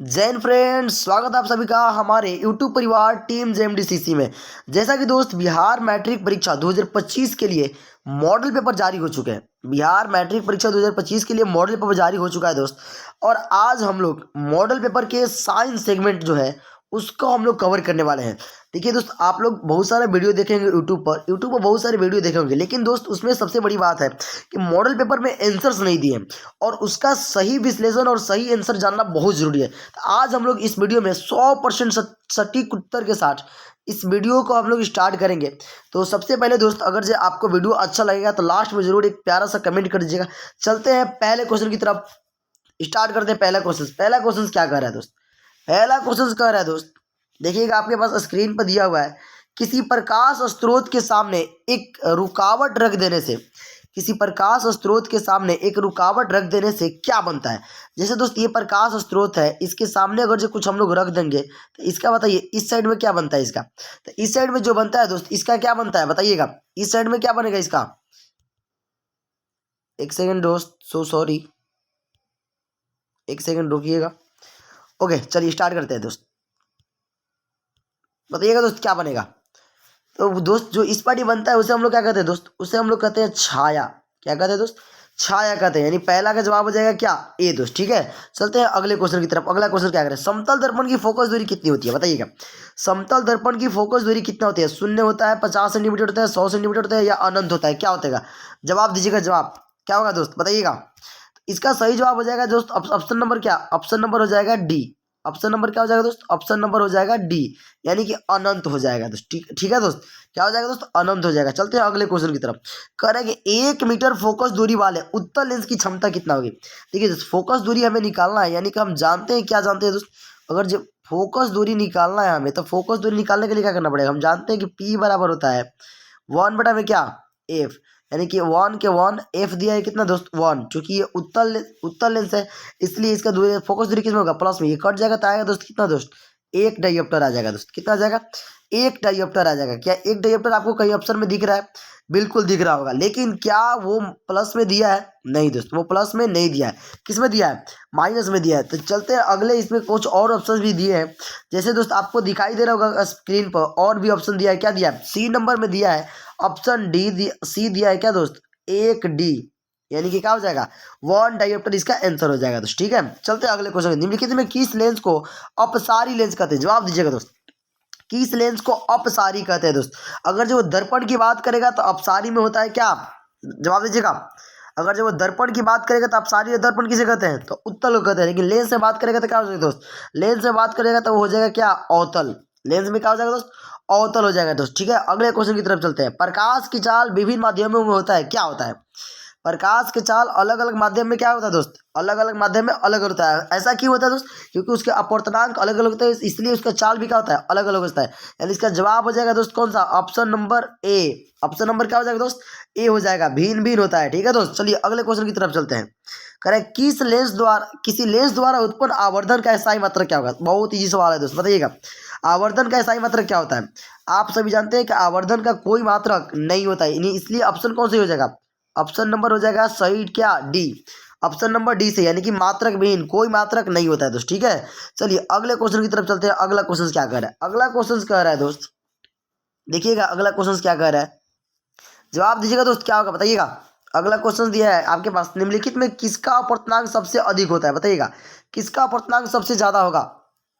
Jain friends, स्वागत है आप सभी का हमारे यूट्यूब परिवार टीम जेएमडीसीसी में। जैसा कि दोस्त बिहार मैट्रिक परीक्षा 2025 के लिए मॉडल पेपर जारी हो चुके हैं। बिहार मैट्रिक परीक्षा 2025 के लिए मॉडल पेपर जारी हो चुका है दोस्त। और आज हम लोग मॉडल पेपर के साइंस सेगमेंट जो है उसको हम लोग कवर करने वाले हैं। देखिए दोस्त, आप लोग बहुत सारे वीडियो देखेंगे यूट्यूब पर बहुत सारे वीडियो देखे होंगे, लेकिन दोस्त उसमें सबसे बड़ी बात है कि मॉडल पेपर में आंसर्स नहीं दिए और उसका सही विश्लेषण और सही आंसर जानना बहुत जरूरी है। तो आज हम लोग इस वीडियो में 100% सटीक उत्तर के साथ इस वीडियो को हम लोग स्टार्ट करेंगे। तो सबसे पहले दोस्त, अगर जो आपको वीडियो अच्छा लगेगा तो लास्ट में जरूर एक प्यारा सा कमेंट कर दीजिएगा। चलते हैं पहले क्वेश्चन की तरफ, स्टार्ट करते हैं। पहला क्वेश्चन क्या कर रहा है दोस्त? पहला क्वेश्चन कह रहा है दोस्त, देखिएगा आपके पास स्क्रीन पर दिया हुआ है। किसी प्रकाश स्रोत के सामने एक रुकावट रख देने से किसी प्रकाश स्रोत के सामने एक रुकावट रख देने से क्या बनता है? जैसे दोस्त ये प्रकाश स्रोत है, इसके सामने अगर जो कुछ हम लोग रख देंगे तो इसका बताइए इस साइड में क्या बनता है इसका? तो इस साइड में जो बनता है दोस्त, इसका क्या बनता है बताइएगा? इस साइड में क्या बनेगा इसका? एक सेकंड दोस्त, सो सॉरी, एक सेकंड रुकिएगा। ओके, चलिए स्टार्ट करते हैं दोस्त। बताइएगा दोस्त क्या बनेगा? तो दोस्त जो इस पार्टी बनता है उसे हम लोग क्या कहते हैं दोस्त? उसे हम लोग कहते हैं छाया। क्या कहते हैं दोस्त? छाया कहते हैं। यानी पहला का जवाब हो जाएगा क्या? ए दोस्त। ठीक है, चलते हैं अगले क्वेश्चन की तरफ। अगला क्वेश्चन क्या करें? समतल दर्पण की फोकस दूरी कितनी होती है बताइएगा? समतल दर्पण की फोकस दूरी कितना होती है? शून्य होता है, 50 सेंटीमीटर होता है, 100 सेंटीमीटर होता है, या अनंत होता है? क्या होता है? जवाब दीजिएगा। जवाब क्या होगा दोस्त बताइएगा? इसका सही जवाब हो जाएगा दोस्त ऑप्शन नंबर क्या? ऑप्शन नंबर हो जाएगा डी। ऑप्शन नंबर क्या हो जाएगा दोस्त? ऑप्शन नंबर हो जाएगा डी, यानी कि अनंत हो जाएगा दोस्त। ठीक ठीक है दोस्त, क्या हो जाएगा दोस्त? अनंत हो जाएगा। चलते हैं अगले क्वेश्चन की तरफ। कह रहे हैं कि 1 मीटर फोकस दूरी वाले उत्तल लेंस की क्षमता कितना होगी? देखिए दोस्त, फोकस दूरी हमें निकालना है, यानी कि हम जानते हैं, क्या जानते हैं दोस्त? अगर जो फोकस दूरी निकालना है हमें, तो फोकस दूरी निकालने के लिए क्या करना पड़ेगा? हम जानते हैं कि पी बराबर होता है 1 में क्या? एफ। यानी कि 1 एफ दिया है कितना दोस्त? 1। चूंकि ये उत्तल लेंस है, इसलिए इसका दूरी फोकस दूरी किसमें होगा? प्लस में। ये कट जाएगा तो आएगा दोस्त कितना दोस्त? 1 डायोप्टर आ जाएगा दोस्त। कितना आ जाएगा? 1 डायोप्टर आ जाएगा। क्या 1 डायोप्टर आपको कहीं ऑप्शन में दिख रहा है? बिल्कुल दिख रहा होगा, लेकिन क्या वो प्लस में दिया है? नहीं दोस्त, वो प्लस में नहीं दिया है। किस में दिया है? माइनस में दिया है। तो चलते हैं अगले, इसमें कुछ और ऑप्शन भी दिए हैं। जैसे दोस्त आपको दिखाई दे रहा होगा स्क्रीन पर, और भी ऑप्शन दिया है। क्या दिया है? सी नंबर में दिया है ऑप्शन सी दिया है क्या दोस्त? 1 डी, यानी कि क्या हो जाएगा? 1 डायोप्टर इसका आंसर हो जाएगा दोस्त। ठीक है, चलते हैं अगले क्वेश्चन। निम्नलिखित में किस लेंस को अपसारी लेंस कहते हैं? जवाब दीजिएगा दोस्त। किस लेंस को अपसारी कहते हैं दोस्त? अगर जो दर्पण की बात करेगा तो अपसारी में होता है क्या? जवाब दीजिएगा। अगर जो वो दर्पण की बात करेगा तो अपसारी दर्पण किसे कहते हैं? तो उत्तल को कहते हैं। लेकिन लेंस से बात करेगा तो क्या हो जाएगा दोस्त? लेंस से बात करेगा तो वो हो जाएगा क्या? अवतल। लेंस में क्या हो जाएगा दोस्त? अवतल हो जाएगा दोस्त। ठीक है, अगले क्वेश्चन की तरफ चलते हैं। प्रकाश की चाल विभिन्न माध्यमों में होता है, क्या होता है? प्रकाश के चाल अलग अलग माध्यम में क्या होता है दोस्त? अलग अलग माध्यम में अलग होता है। ऐसा क्यों होता है दोस्त? क्योंकि उसके अपवर्तनांक अलग अलग होते हैं, इसलिए उसका चाल भी क्या होता है? अलग अलग होता है। यानी इसका जवाब हो जाएगा दोस्त कौन सा? Option number A. Option number क्या हो जाएगा दोस्त? ए हो जाएगा, भिन्न भिन्न होता है। ठीक है दोस्त, चलिए अगले क्वेश्चन की तरफ चलते हैं। करें किसी लेंस द्वारा उत्पन्न आवर्धन का स्थायी मात्रक क्या होगा? बहुत ईजी सवाल है दोस्त, बताइएगा। आवर्धन का स्थायी मात्रक क्या होता है? आप सभी जानते हैं कि आवर्धन का कोई मात्रक नहीं होता है, इसलिए ऑप्शन कौन सा हो जाएगा? ऑप्शन नंबर हो जाएगा सही क्या? डी। ऑप्शन नंबर डी से, यानी कि मात्रक विहीन, कोई मात्रक नहीं होता है दोस्त। ठीक है, चलिए अगले क्वेश्चन की तरफ चलते हैं। अगला क्वेश्चन क्या कह रहा है? अगला क्वेश्चन कह रहा है दोस्त, देखिएगा अगला क्वेश्चन क्या कह रहा है। जवाब दीजिएगा दोस्त, क्या होगा बताइएगा? अगला क्वेश्चन दिया है आपके पास, निम्नलिखित में किसका अपवर्तनांक सबसे अधिक होता है? बताइएगा किसका अपवर्तनांक सबसे ज्यादा होगा?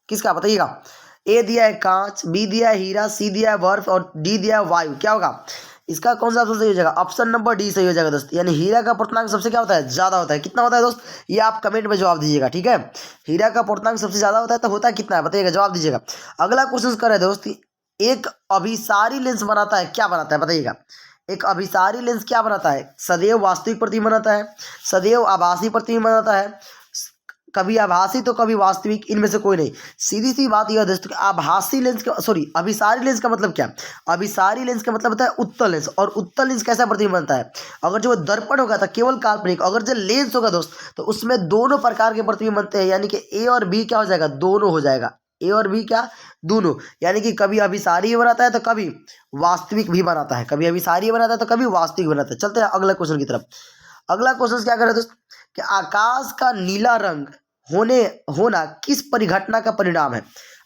किसका बताइएगा? ए दिया है कांच, बी दिया है हीरा, सी दिया है बर्फ, और डी दिया है वायु। क्या होगा इसका? कौन सा ऑप्शन सही हो जाएगा? ऑप्शन नंबर डी सही हो जाएगा दोस्त। यानी हीरा का अपवर्तनांक सबसे क्या होता है? ज्यादा होता है। कितना होता है दोस्त? ये आप कमेंट में जवाब दीजिएगा। ठीक है, हीरा का अपवर्तनांक सबसे ज्यादा होता है, तो होता कितना है बताइएगा? जवाब दीजिएगा। अगला क्वेश्चन कर रहे दोस्त, एक अभिसारी लेंस बनाता है, क्या बनाता है बताइएगा? एक अभिसारी लेंस क्या बनाता है? सदैव वास्तविक प्रतिबिंब बनाता है, सदैव आभासी प्रतिबिंब बनाता है, कभी आभासी तो कभी वास्तविक, इनमें से कोई नहीं। सीधी सी बात यह दोस्तों, आभासी लेंस का अभिसारी लेंस का मतलब क्या? अभिसारी लेंस का मतलब होता है उत्तल लेंस। और उत्तल लेंस कैसा प्रतिबिंब बनता है? अगर जो दर्पण होगा तो केवल काल्पनिक, अगर जो लेंस होगा दोस्त तो उसमें दोनों प्रकार के प्रतिबिंब बनते हैं। यानी कि ए और बी क्या हो जाएगा? दोनों हो जाएगा। ए और बी क्या? दोनों। यानी कि कभी अभिसारी बनाता है तो कभी वास्तविक भी बनाता है, कभी अभिसारी बनाता है तो कभी वास्तविक बनाता है। चलते हैं अगला क्वेश्चन की तरफ। अगला क्वेश्चन क्या कर रहे हैं दोस्त कि आकाश का नीला रंग होने होना किस परिघटना का परिणाम है?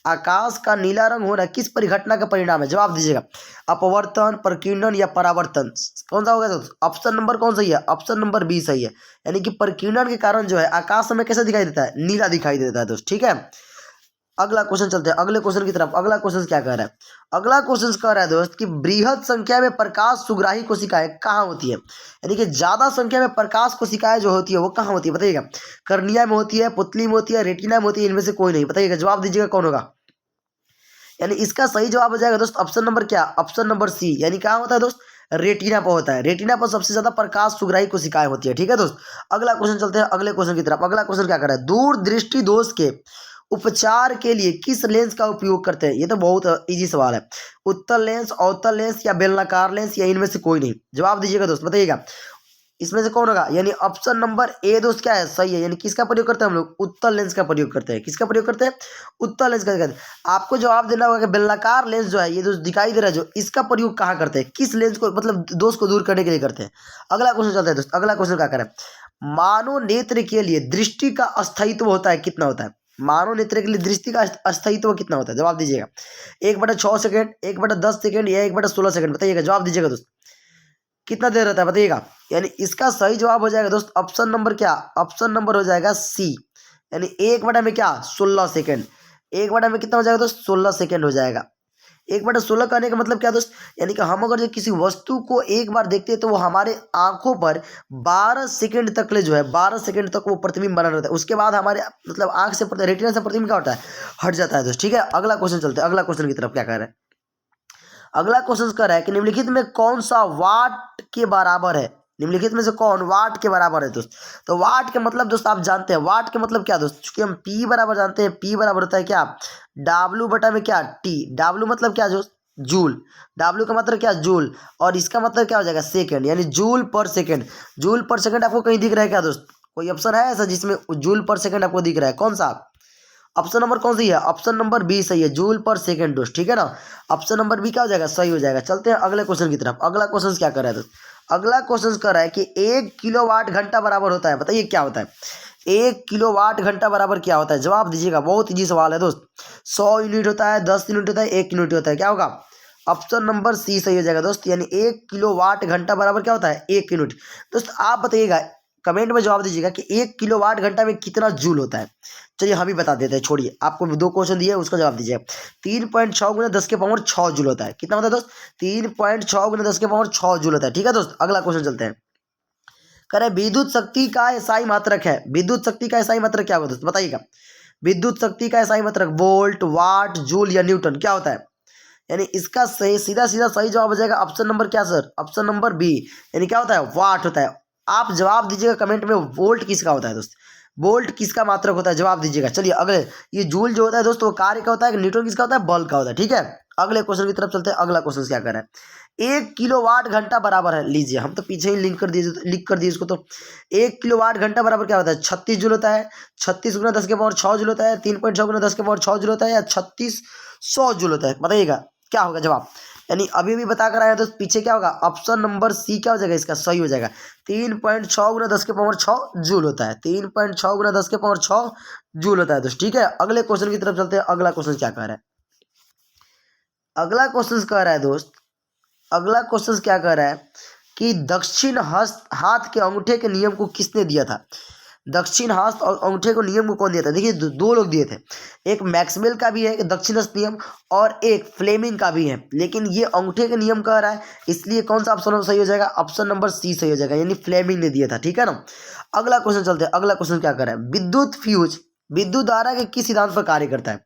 आकाश का नीला रंग होना किस परिघटना का परिणाम है? जवाब दीजिएगा। अपवर्तन, प्रकीर्णन या परावर्तन? कौन सा होगा दोस्तों? ऑप्शन नंबर कौन सही है? ऑप्शन नंबर बी सही है। यानी कि प्रकीर्णन के कारण जो है आकाश हमें कैसा दिखाई देता है? नीला दिखाई देता है दोस्त। ठीक है, अगला क्वेश्चन चलते हैं अगले क्वेश्चन की तरफ। अगला क्वेश्चन क्या कह रहा है? अगला क्वेश्चन कह रहा है दोस्त कि बृहद संख्या में प्रकाश सुग्राही कोशिकाएं कहाँ होती है? यानी कि ज्यादा संख्या में प्रकाश कोशिकाएं जो होती है वो कहाँ होती है बताइएगा। कर्निया में होती है, पुतली में होती है, रेटिना में होती है, इनमें से कोई नहीं। बताइएगा, जवाब दीजिएगा कौन होगा। यानी इसका सही जवाब हो जाएगा दोस्त ऑप्शन नंबर क्या? Option number C. यानी कहाँ होता है दोस्त? रेटिना पर होता है। रेटिना पर सबसे ज्यादा प्रकाश सुग्राही कोशिकाएं होती है। ठीक है दोस्त, अगला क्वेश्चन चलते हैं अगले क्वेश्चन की तरफ। अगला क्वेश्चन क्या कर रहा है? दूर दृष्टि दोष के उपचार के लिए किस लेंस का उपयोग करते हैं? ये तो बहुत इजी सवाल है। उत्तल लेंस, अवतल लेंस या बेलनाकार लेंस या इनमें से कोई नहीं? जवाब दीजिएगा दोस्त, बताइएगा इसमें से कौन होगा। यानी ऑप्शन नंबर ए दोस्त क्या है? सही है। यानी किसका प्रयोग करते हैं हम लोग? उत्तल लेंस का प्रयोग करते हैं। किसका प्रयोग करते हैं? उत्तल लेंस का करते हैं। आपको जवाब देना होगा कि बेलनाकार लेंस जो है ये दोस्त दिखाई दे रहा है जो, इसका प्रयोग कहाँ करते हैं? किस लेंस को मतलब दोष को दूर करने के लिए करते हैं? अगला क्वेश्चन चलता है दोस्त। अगला क्वेश्चन क्या करें? मानव नेत्र के लिए दृष्टि का अस्थायित्व होता है कितना होता है? मानव नेत्र के लिए दृष्टि का अस्थायित्व कितना होता है? जवाब दीजिएगा। 1/6 सेकंड, 1/10 सेकंड या 1/16 सेकंड? बताइएगा, जवाब दीजिएगा दोस्त। कितना देर रहता है बताइएगा। यानी इसका सही जवाब हो जाएगा दोस्त ऑप्शन नंबर क्या? ऑप्शन नंबर हो जाएगा सी। यानी 1/में क्या? 16 सेकंड। 1/में कितना हो जाएगा दोस्त? 16 सेकंड हो जाएगा। 1/16 कहने का मतलब क्या दोस्त? यानी कि हम अगर जो किसी वस्तु को एक बार देखते हैं तो वो हमारे आंखों पर 12 सेकंड तक ले जो है 12 सेकंड तक वो प्रतिबिंब बना रहता है। उसके बाद हमारे मतलब आंख से रेटिना से प्रतिबिंब क्या होता है? हट जाता है दोस्त। ठीक है, अगला क्वेश्चन चलते हैं अगला क्वेश्चन की तरफ। क्या कह रहे हैं? अगला क्वेश्चन कर रहा है कि निम्नलिखित में कौन सा वाट के बराबर है? निम्नलिखित में से कौन वाट के बराबर है दोस्त? तो वाट के मतलब दोस्त आप जानते हैं, वाट के मतलब क्या दोस्त? चूंकि हम पी बराबर जानते हैं, पी बराबर होता है क्या? W बटा में क्या? टी। W मतलब क्या दोस्त? जूल। W का मतलब क्या? जूल। और इसका मतलब क्या हो जाएगा? सेकंड। यानी जूल पर सेकंड। जूल पर सेकंड आपको कहीं दिख रहा है क्या दोस्त? कोई ऑप्शन है ऐसा जिसमें जूल पर सेकंड आपको दिख रहा है? कौन सा? ऑप्शन नंबर कौन सी है? ऑप्शन नंबर बी सही है, जूल पर सेकंड दोस्त। ठीक है ना, ऑप्शन नंबर बी क्या हो जाएगा? सही हो जाएगा। चलते हैं अगले क्वेश्चन की तरफ। अगला क्वेश्चन क्या कर रहा है दोस्त? अगला क्वेश्चन कर रहा है कि 1 किलोवाट घंटा बराबर होता है, बताइए क्या होता है? 1 किलोवाट घंटा बराबर क्या होता है? जवाब दीजिएगा, बहुत इजी सवाल है दोस्त। 100 यूनिट होता है, 10 यूनिट होता है, 1 यूनिट होता है? क्या होगा? ऑप्शन नंबर सी सही हो जाएगा दोस्त। यानी 1 किलोवाट घंटा बराबर क्या होता है? 1 यूनिट। दोस्त आप बताइएगा, कमेंट में जवाब दीजिएगा कि 1 किलोवाट घंटा में कितना जूल होता है। चलिए हम ही बता देते हैं, छोड़िए, आपको 2 क्वेश्चन दिए उसका जवाब दीजिएगा। 3.6 गुना 10 के पावर 6 जूल होता है। कितना होता है दोस्त? 3.6 गुना 10 के पावर 6 जूल होता है। ठीक है दोस्त, अगला क्वेश्चन चलते हैं। कह रहे विद्युत शक्ति का एसआई मात्रक है। विद्युत शक्ति का एसआई मात्रक क्या होगा दोस्त? बताइएगा। विद्युत शक्ति का एसआई मात्रक वोल्ट, वाट, जूल या न्यूटन क्या होता है? यानी इसका सही सीधा सीधा सही जवाब हो जाएगा ऑप्शन नंबर क्या सर? Option number B. यानी क्या होता है? वाट होता है। आप जवाब दीजिएगा कमेंट में, वोल्ट किसका होता है दोस्त? वोल्ट किसका मात्रक होता है? जवाब दीजिएगा। चलिए अगले, ये जूल जो होता है दोस्त वो कार्य का होता है, न्यूटन किसका होता है? बल का होता है। ठीक है, अगले क्वेश्चन की तरफ चलते हैं। अगला क्वेश्चन क्या कर रहा है? 1 किलोवाट घंटा बराबर है, लीजिए हम तो पीछे ही लिंक कर दिए इसको। तो 1 किलोवाट घंटा बराबर क्या होता है? 36 जूल होता है। 36 गुना 10 के पावर 6 जूल होता है, 3.6 गुना 10 के पावर 6 जूल होता है, या 3600 जूल होता है? बताइएगा क्या होगा जवाब। यानी अभी भी बता कर आया तो पीछे क्या होगा? ऑप्शन नंबर सी क्या हो जाएगा? इसका सही हो जाएगा। 3.6 गुना 10 के पावर 6 जूल होता है। 3.6 गुना 10 के पावर 6 जूल होता है दोस्त। ठीक है, अगले क्वेश्चन की तरफ चलते हैं। अगला क्वेश्चन क्या कह रहा है? अगला क्वेश्चन कह रहा है दोस्त, अगला क्वेश्चन क्या कह रहा है कि दक्षिण हस्त हाथ के अंगूठे के नियम को किसने दिया था? दक्षिण हस्त और अंगूठे को नियम को कौन दिया था? देखिए 2 लोग दिए थे, एक मैक्सवेल का भी है एक दक्षिण हस्त नियम, और एक फ्लेमिंग का भी है। लेकिन ये अंगूठे के नियम कह रहा है, इसलिए कौन सा ऑप्शन सही हो जाएगा? ऑप्शन नंबर सी सही हो जाएगा, यानी फ्लेमिंग ने दिया था। ठीक है ना, अगला क्वेश्चन चलते हैं। अगला क्वेश्चन क्या कर रहा है? विद्युत फ्यूज विद्युत धारा के किस सिद्धांत पर कार्य करता है?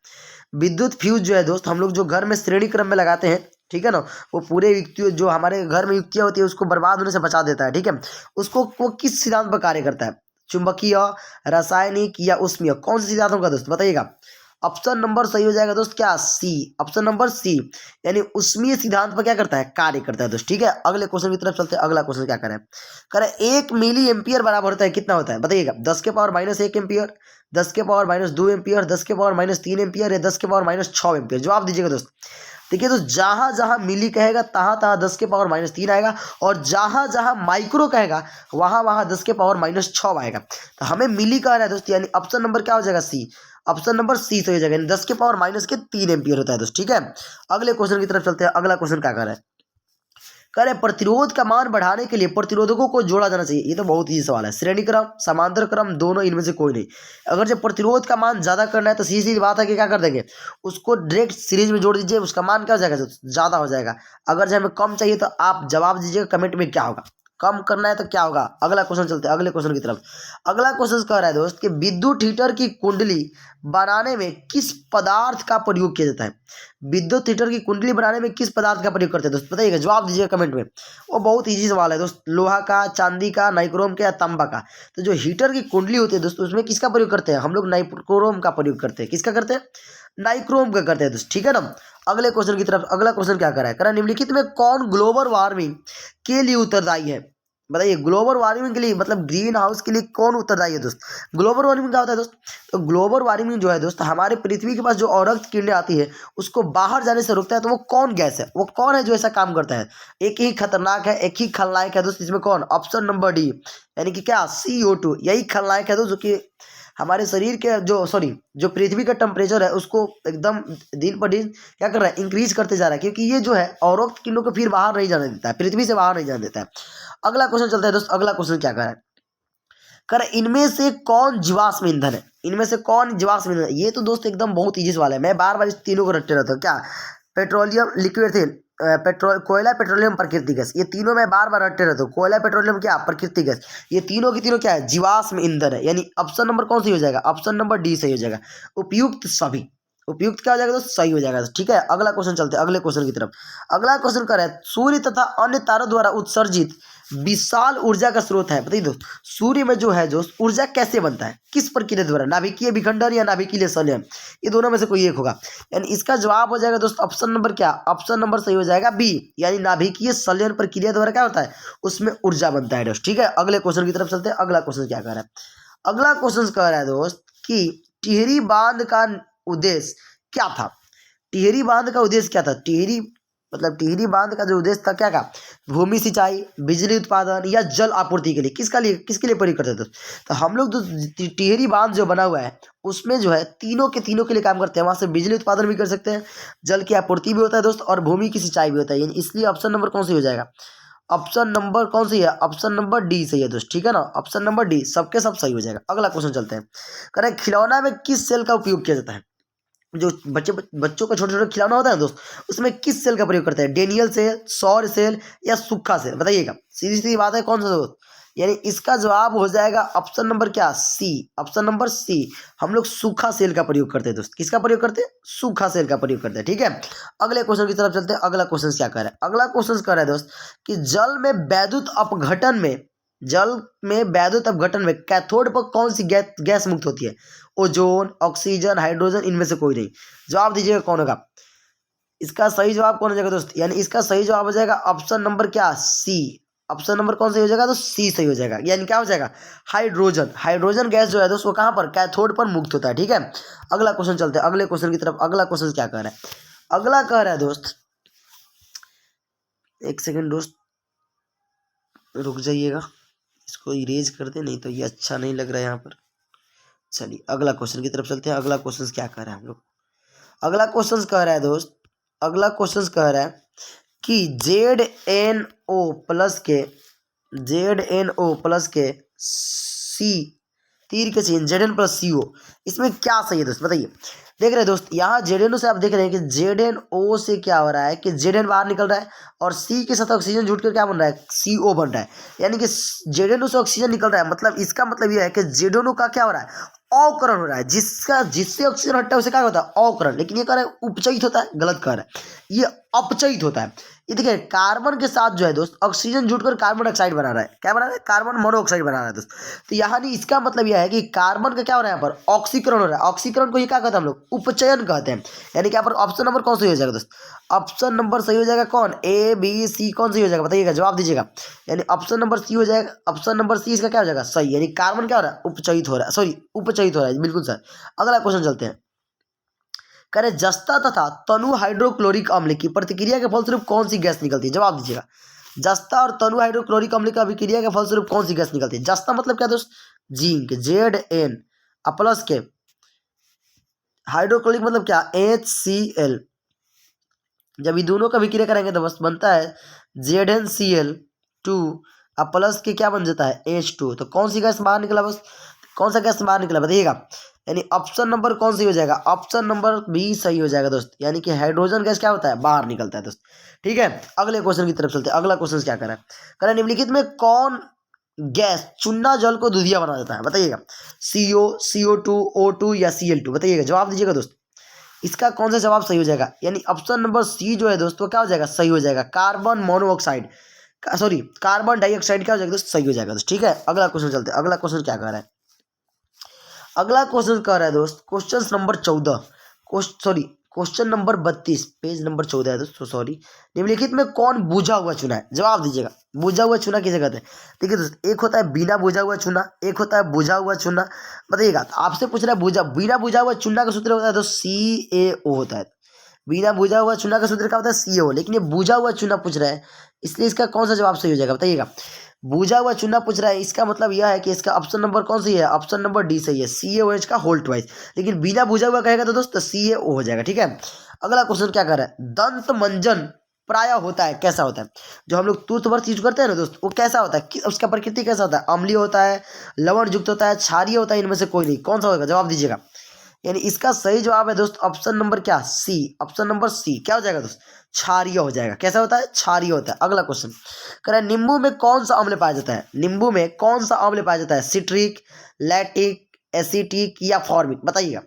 विद्युत फ्यूज जो है दोस्त, हम लोग जो घर में श्रेणी क्रम में लगाते हैं, ठीक है ना, वो पूरे युक्तियों जो हमारे घर में युक्तियाँ होती है उसको बर्बाद होने से बचा देता है। ठीक है, उसको वो किस सिद्धांत पर कार्य करता है? चुंबकीय, रासायनिक या उष्मीय? कौन से सिद्धांत होगा दोस्त? बताइएगा। ऑप्शन नंबर सही हो जाएगा दोस्त क्या? सी। ऑप्शन नंबर सी, यानी उष्मीय सिद्धांत पर क्या करता है? कार्य करता है दोस्त। ठीक है, अगले क्वेश्चन की तरफ चलते हैं। अगला क्वेश्चन क्या करें? करें 1 मिली एम्पियर बराबर होता है कितना होता है? बताइएगा। 10 के पावर -1 एम्पियर, 10 के पावर -2 एम्पियर, 10 के पावर -3 एम्पियर या 10 के पावर -6 एम्पियर? जवाब दीजिएगा दोस्त। देखिए तो जहाँ जहाँ मिली कहेगा तहाँ तहाँ 10 के पावर -3 आएगा, और जहाँ जहाँ माइक्रो कहेगा वहाँ वहाँ 10 के पावर -6 आएगा। तो हमें मिली कह रहा है दोस्त, यानी ऑप्शन नंबर क्या हो जाएगा, सी। ऑप्शन नंबर सी सही हो जाएगा, यानी 10 के पावर -3 एम्पियर होता है दोस्त, ठीक है। अगले क्वेश्चन की तरफ चलते हैं। अगला क्वेश्चन क्या कर रहा है, कह रहे प्रतिरोध का मान बढ़ाने के लिए प्रतिरोधकों को जोड़ा जाना चाहिए। ये तो बहुत ही सवाल है। श्रेणी क्रम, समांतर क्रम, दोनों, इनमें से कोई नहीं। अगर जब प्रतिरोध का मान ज्यादा करना है तो सीधी सी बात है कि क्या कर देंगे, उसको डायरेक्ट सीरीज में जोड़ दीजिए, उसका मान क्या हो जाएगा, ज्यादा हो जाएगा। अगर जब हमें कम चाहिए तो आप जवाब दीजिएगा कमेंट में क्या होगा, कम करना है तो क्या होगा। अगला क्वेश्चन चलते हैं अगले क्वेश्चन की तरफ। अगला क्वेश्चन कह रहा है दोस्त कि विद्युत हीटर की कुंडली बनाने में किस पदार्थ का प्रयोग किया जाता है। विद्युत हीटर की कुंडली बनाने में किस पदार्थ का प्रयोग करते हैं दोस्त, बताइएगा, जवाब दीजिएगा कमेंट में। वो बहुत इजी सवाल है दोस्त, लोहा का, चांदी का, नाइक्रोम का या तांबा का। तो जो हीटर की कुंडली होती है दोस्त, उसमें किसका प्रयोग करते हैं हम लोग, नाइक्रोम का प्रयोग करते हैं। किसका करते हैं, नाइक्रोम का करते हैं दोस्त, ठीक है ना। अगले क्वेश्चन की तरफ। अगला क्वेश्चन क्या करा है, करा निम्नलिखित में कौन ग्लोबल वार्मिंग के लिए उत्तरदायी है। बताइए, ग्लोबल वार्मिंग के लिए मतलब ग्रीन हाउस के लिए कौन उत्तरदायी है दोस्त। ग्लोबल वार्मिंग क्या होता है दोस्त, तो ग्लोबल वार्मिंग जो है दोस्त, हमारे पृथ्वी के पास जो अवरक्त किरणें आती है उसको बाहर जाने से रोकता है। तो वो कौन गैस है, वो कौन है जो ऐसा काम करता है। एक ही खतरनाक है, एक ही खलनायक है दोस्त, इसमें कौन, ऑप्शन नंबर डी, यानी कि क्या, CO2, यही खलनायक है दोस्त, जो कि हमारे शरीर के जो पृथ्वी का टेम्परेचर है उसको एकदम दिन पर दिन क्या कर रहा है, इंक्रीज करते जा रहा है, क्योंकि ये जो है अवरोक्त किरणों को फिर बाहर नहीं जाने देता है, पृथ्वी से बाहर नहीं जाने देता है। अगला क्वेश्चन चलता है दोस्त। अगला क्वेश्चन क्या कर रहा है, इनमें से कौन जीवाश्म ईंधन है। इनमें से कौन जीवाश्म ईंधन है। ये तो दोस्त एकदम बहुत ईजी सवाल है, मैं बार बार इस तीनों को रटते रहता हूँ। क्या, पेट्रोलियम लिक्विड थे, कोयला, पेट्रोलियम, प्राकृतिक गैस, ये तीनों मैं बार बार रटते रहता हूँ। कोयला, पेट्रोलियम, क्या, प्राकृतिक गैस, ये तीनों की तीनों क्या है, जीवाश्म ईंधन है। यानी ऑप्शन नंबर कौन सी हो जाएगा, ऑप्शन नंबर डी सही हो जाएगा। उपयुक्त सभी, उपयुक्त क्या हो जाएगा दोस्त, सही हो जाएगा, ठीक है। अगला क्वेश्चन चलते हैं अगले क्वेश्चन की तरफ। अगला क्वेश्चन कर रहा है, सूर्य तथा अन्य तारों द्वारा उत्सर्जित विशाल ऊर्जा का स्रोत है। बताइए दोस्त, सूर्य में जो है दोस्त ऊर्जा कैसे बनता है, किस प्रक्रिया द्वारा, नाभिकीय विखंडन या नाभिकीय संलयन, ये दोनों में से कोई एक होगा। यानी इसका जवाब हो जाएगा दोस्त ऑप्शन नंबर क्या, ऑप्शन नंबर सही हो जाएगा बी, यानी नाभिकीय संलयन प्रक्रिया द्वारा क्या होता है, उसमें ऊर्जा बनता है दोस्त, ठीक है। अगले क्वेश्चन की तरफ चलते हैं। अगला क्वेश्चन क्या कह रहा है, अगला क्वेश्चन कह रहा है दोस्त कि टिहरी बांध का उद्देश्य क्या था। टिहरी बांध का उद्देश्य क्या था, टिहरी बांध का जो उद्देश्य था क्या का, भूमि सिंचाई, बिजली उत्पादन या जल आपूर्ति के लिए, किसके लिए प्रयोग करते थे। तो हम लोग जो टिहरी बांध जो बना हुआ है उसमें जो है तीनों के लिए काम करते हैं। वहां से बिजली उत्पादन भी कर सकते हैं, जल की आपूर्ति भी होता है दोस्त, और भूमि की सिंचाई भी होता है। इसलिए ऑप्शन नंबर कौन सी हो जाएगा, ऑप्शन नंबर कौन सी है, ऑप्शन नंबर डी सही है दोस्त, ठीक है ना। ऑप्शन नंबर डी सबके सब सही हो जाएगा। अगला क्वेश्चन चलते हैं। करें, खिलौना में किस सेल का उपयोग किया जाता है। जो बच्चों का छोटे छोटे खिलौना होता है दोस्त, उसमें किस सेल का प्रयोग करते हैं, डेनियल सेल, सौर सेल या सूखा सेल। बताइएगा, सीधी सीधी बात है, कौन सा दोस्त। यानी इसका जवाब हो जाएगा ऑप्शन नंबर क्या, सी, ऑप्शन नंबर सी। हम लोग सूखा सेल का प्रयोग करते हैं दोस्त, किसका प्रयोग करते हैं, सूखा सेल का प्रयोग करते हैं, ठीक है। अगले क्वेश्चन की तरफ चलते हैं। अगला क्वेश्चन क्या कर रहा है, अगला क्वेश्चन कर रहा है दोस्त कि जल में वैद्युत अपघटन में कैथोड पर कौन सी गैस मुक्त होती है। ओजोन, ऑक्सीजन, हाइड्रोजन, इनमें से कोई नहीं। जवाब दीजिएगा कौन होगा, इसका सही जवाब कौन हो जाएगा दोस्त। यानी इसका सही जवाब हो जाएगा ऑप्शन नंबर क्या, सी। ऑप्शन नंबर कौन सही हो जाएगा, तो सी सही हो जाएगा। यानी क्या हो जाएगा, हाइड्रोजन गैस जो है दोस्त वो कहाँ पर, कैथोड पर मुक्त होता है, ठीक है। अगला क्वेश्चन चलते हैं अगले क्वेश्चन की तरफ। अगला क्वेश्चन क्या कह रहा है, अगला कह रहा है दोस्त, एक सेकेंड दोस्त रुक जाइएगा, इसको इरेज कर दे, नहीं तो ये अच्छा नहीं लग रहा है यहाँ पर। चलिए अगला क्वेश्चन की तरफ चलते हैं। अगला क्वेश्चन क्या कह रहा है हम लोग, अगला क्वेश्चन कह रहा है दोस्त, अगला क्वेश्चन कह रहा है कि ZnO प्लस के सी, तीर के चिन्ह Zn+CO, इसमें क्या सही है दोस्त, बताइए। देख रहे हैं दोस्त, यहाँ ZnO से आप देख रहे हैं कि ZnO से क्या हो रहा है कि Zn बाहर निकल रहा है, और C के साथ ऑक्सीजन जुड़ कर क्या बन रहा है, CO बन रहा है। यानी कि ZnO से ऑक्सीजन निकल रहा है, मतलब इसका मतलब यह है कि ZnO का क्या हो रहा है, अवकरण हो रहा है। जिससे ऑक्सीजन हटता है उसे क्या होता है, अवकरण। लेकिन ये कह रहा है उपचयित होता है, गलत कह रहा है, ये अपचयित होता है। ये देखिए, कार्बन के साथ जो है दोस्त ऑक्सीजन जुटकर कार्बन डाइऑक्साइड बना रहा है, क्या बना रहा है, कार्बन मोनोऑक्साइड बना रहा है दोस्त। तो यहाँ नहीं, इसका मतलब यह है कि कार्बन का क्या हो रहा है, यहाँ पर ऑक्सीकरण हो रहा है। ऑक्सीकरण को ये क्या कहते हैं हम लोग, उपचयन कहते हैं। यानी कि यहाँ पर ऑप्शन नंबर कौन सही हो जाएगा दोस्त, ऑप्शन नंबर सही हो जाएगा कौन, A B C कौन सही हो जाएगा, बताइएगा, जवाब दीजिएगा। यानी ऑप्शन नंबर सी हो जाएगा, ऑप्शन नंबर सी इसका क्या हो जाएगा, सही। यानी कार्बन क्या हो रहा है, उपचयित हो रहा है, बिल्कुल सर। अगला क्वेश्चन चलते हैं। कह रहे जस्ता तथा तनु हाइड्रोक्लोरिक अम्ल की प्रतिक्रिया के फलस्वरूप कौन सी गैस निकलती है? जवाब दीजिएगा। जस्ता और तनु हाइड्रोक्लोरिक अम्ल की अभिक्रिया के फलस्वरूप कौन सी गैस निकलती है? जस्ता मतलब क्या दोस्त? जिंक, Zn प्लस के, हाइड्रोक्लोरिक मतलब क्या? HCl। जब ये दोनों का अभिक्रिया करेंगे तो बस बनता है ZnCl2 प्लस के क्या बन जाता है? H2। तो कौन सी गैस बाहर निकला? बस कौन सा गैस बाहर निकला बताइएगा। यानी ऑप्शन नंबर कौन सी हो जाएगा? ऑप्शन नंबर बी सही हो जाएगा दोस्त। यानी कि हाइड्रोजन गैस क्या होता है? बाहर निकलता है दोस्त। ठीक है, अगले क्वेश्चन की तरफ चलते हैं। अगला क्वेश्चन क्या करें? करें निम्नलिखित में कौन गैस चुना जल को दूधिया बना देता है? बताइएगा। CO, CO2, O2 या Cl2? बताइएगा, जवाब दीजिएगा दोस्त। इसका कौन सा जवाब सही हो जाएगा? यानी ऑप्शन नंबर सी जो है दोस्तों क्या हो जाएगा? सही हो जाएगा। Carbon monoxide, sorry carbon dioxide क्या हो जाएगा दोस्त? सही हो जाएगा दोस्त। ठीक है, अगला क्वेश्चन चलते हैं। अगला क्वेश्चन क्या कह रहा है? अगला क्वेश्चन कह रहा है दोस्त question number 14, question number 32, page number 14 है दोस्तों, सॉरी। निम्नलिखित में कौन बुझा हुआ चूना है? जवाब दीजिएगा। बुझा हुआ चूना किसे कहते हैं? देखिए दोस्त, एक होता है बिना बुझा हुआ चूना, एक होता है बुझा हुआ चूना। बताइएगा, तो आपसे पूछ रहा है बिना बुझा हुआ चूना का सूत्र होता है तो CaO होता है। बिना बुझा हुआ चूना का सूत्र क्या होता है? CaO। लेकिन ये बुझा हुआ चूना पूछ रहा है, इसलिए इसका कौन सा जवाब सही हो जाएगा? बताइएगा। बुझा हुआ चूना पूछ रहा है, इसका मतलब यह है कि इसका ऑप्शन नंबर कौन सी है? ऑप्शन नंबर डी सही है, CaOH का होल ट्वाइस। लेकिन बिना बुझा हुआ कहेगा तो दोस्त CaO हो जाएगा। ठीक है, अगला क्वेश्चन क्या कर रहा है? दंत मंजन प्राय होता है, कैसा होता है? जो हम लोग टूथब्रश यूज करते हैं ना दोस्त, वो कैसा होता है? उसका प्रकृति कैसा होता है? अम्लीय होता है, लवण युक्त होता है, क्षारीय होता है? इनमें से कोई नहीं। कौन सा होगा? जवाब दीजिएगा। यानी इसका सही जवाब है दोस्त ऑप्शन नंबर क्या? सी। ऑप्शन नंबर सी क्या हो जाएगा दोस्त? क्षारीय हो जाएगा। कैसा होता है? क्षारीय होता है। अगला क्वेश्चन कह रहा है नींबू में कौन सा अम्ल पाया जाता है? नींबू में कौन सा अम्ल पाया जाता है? सिट्रिक, लैक्टिक, एसिटिक या फॉर्मिक? बताइएगा।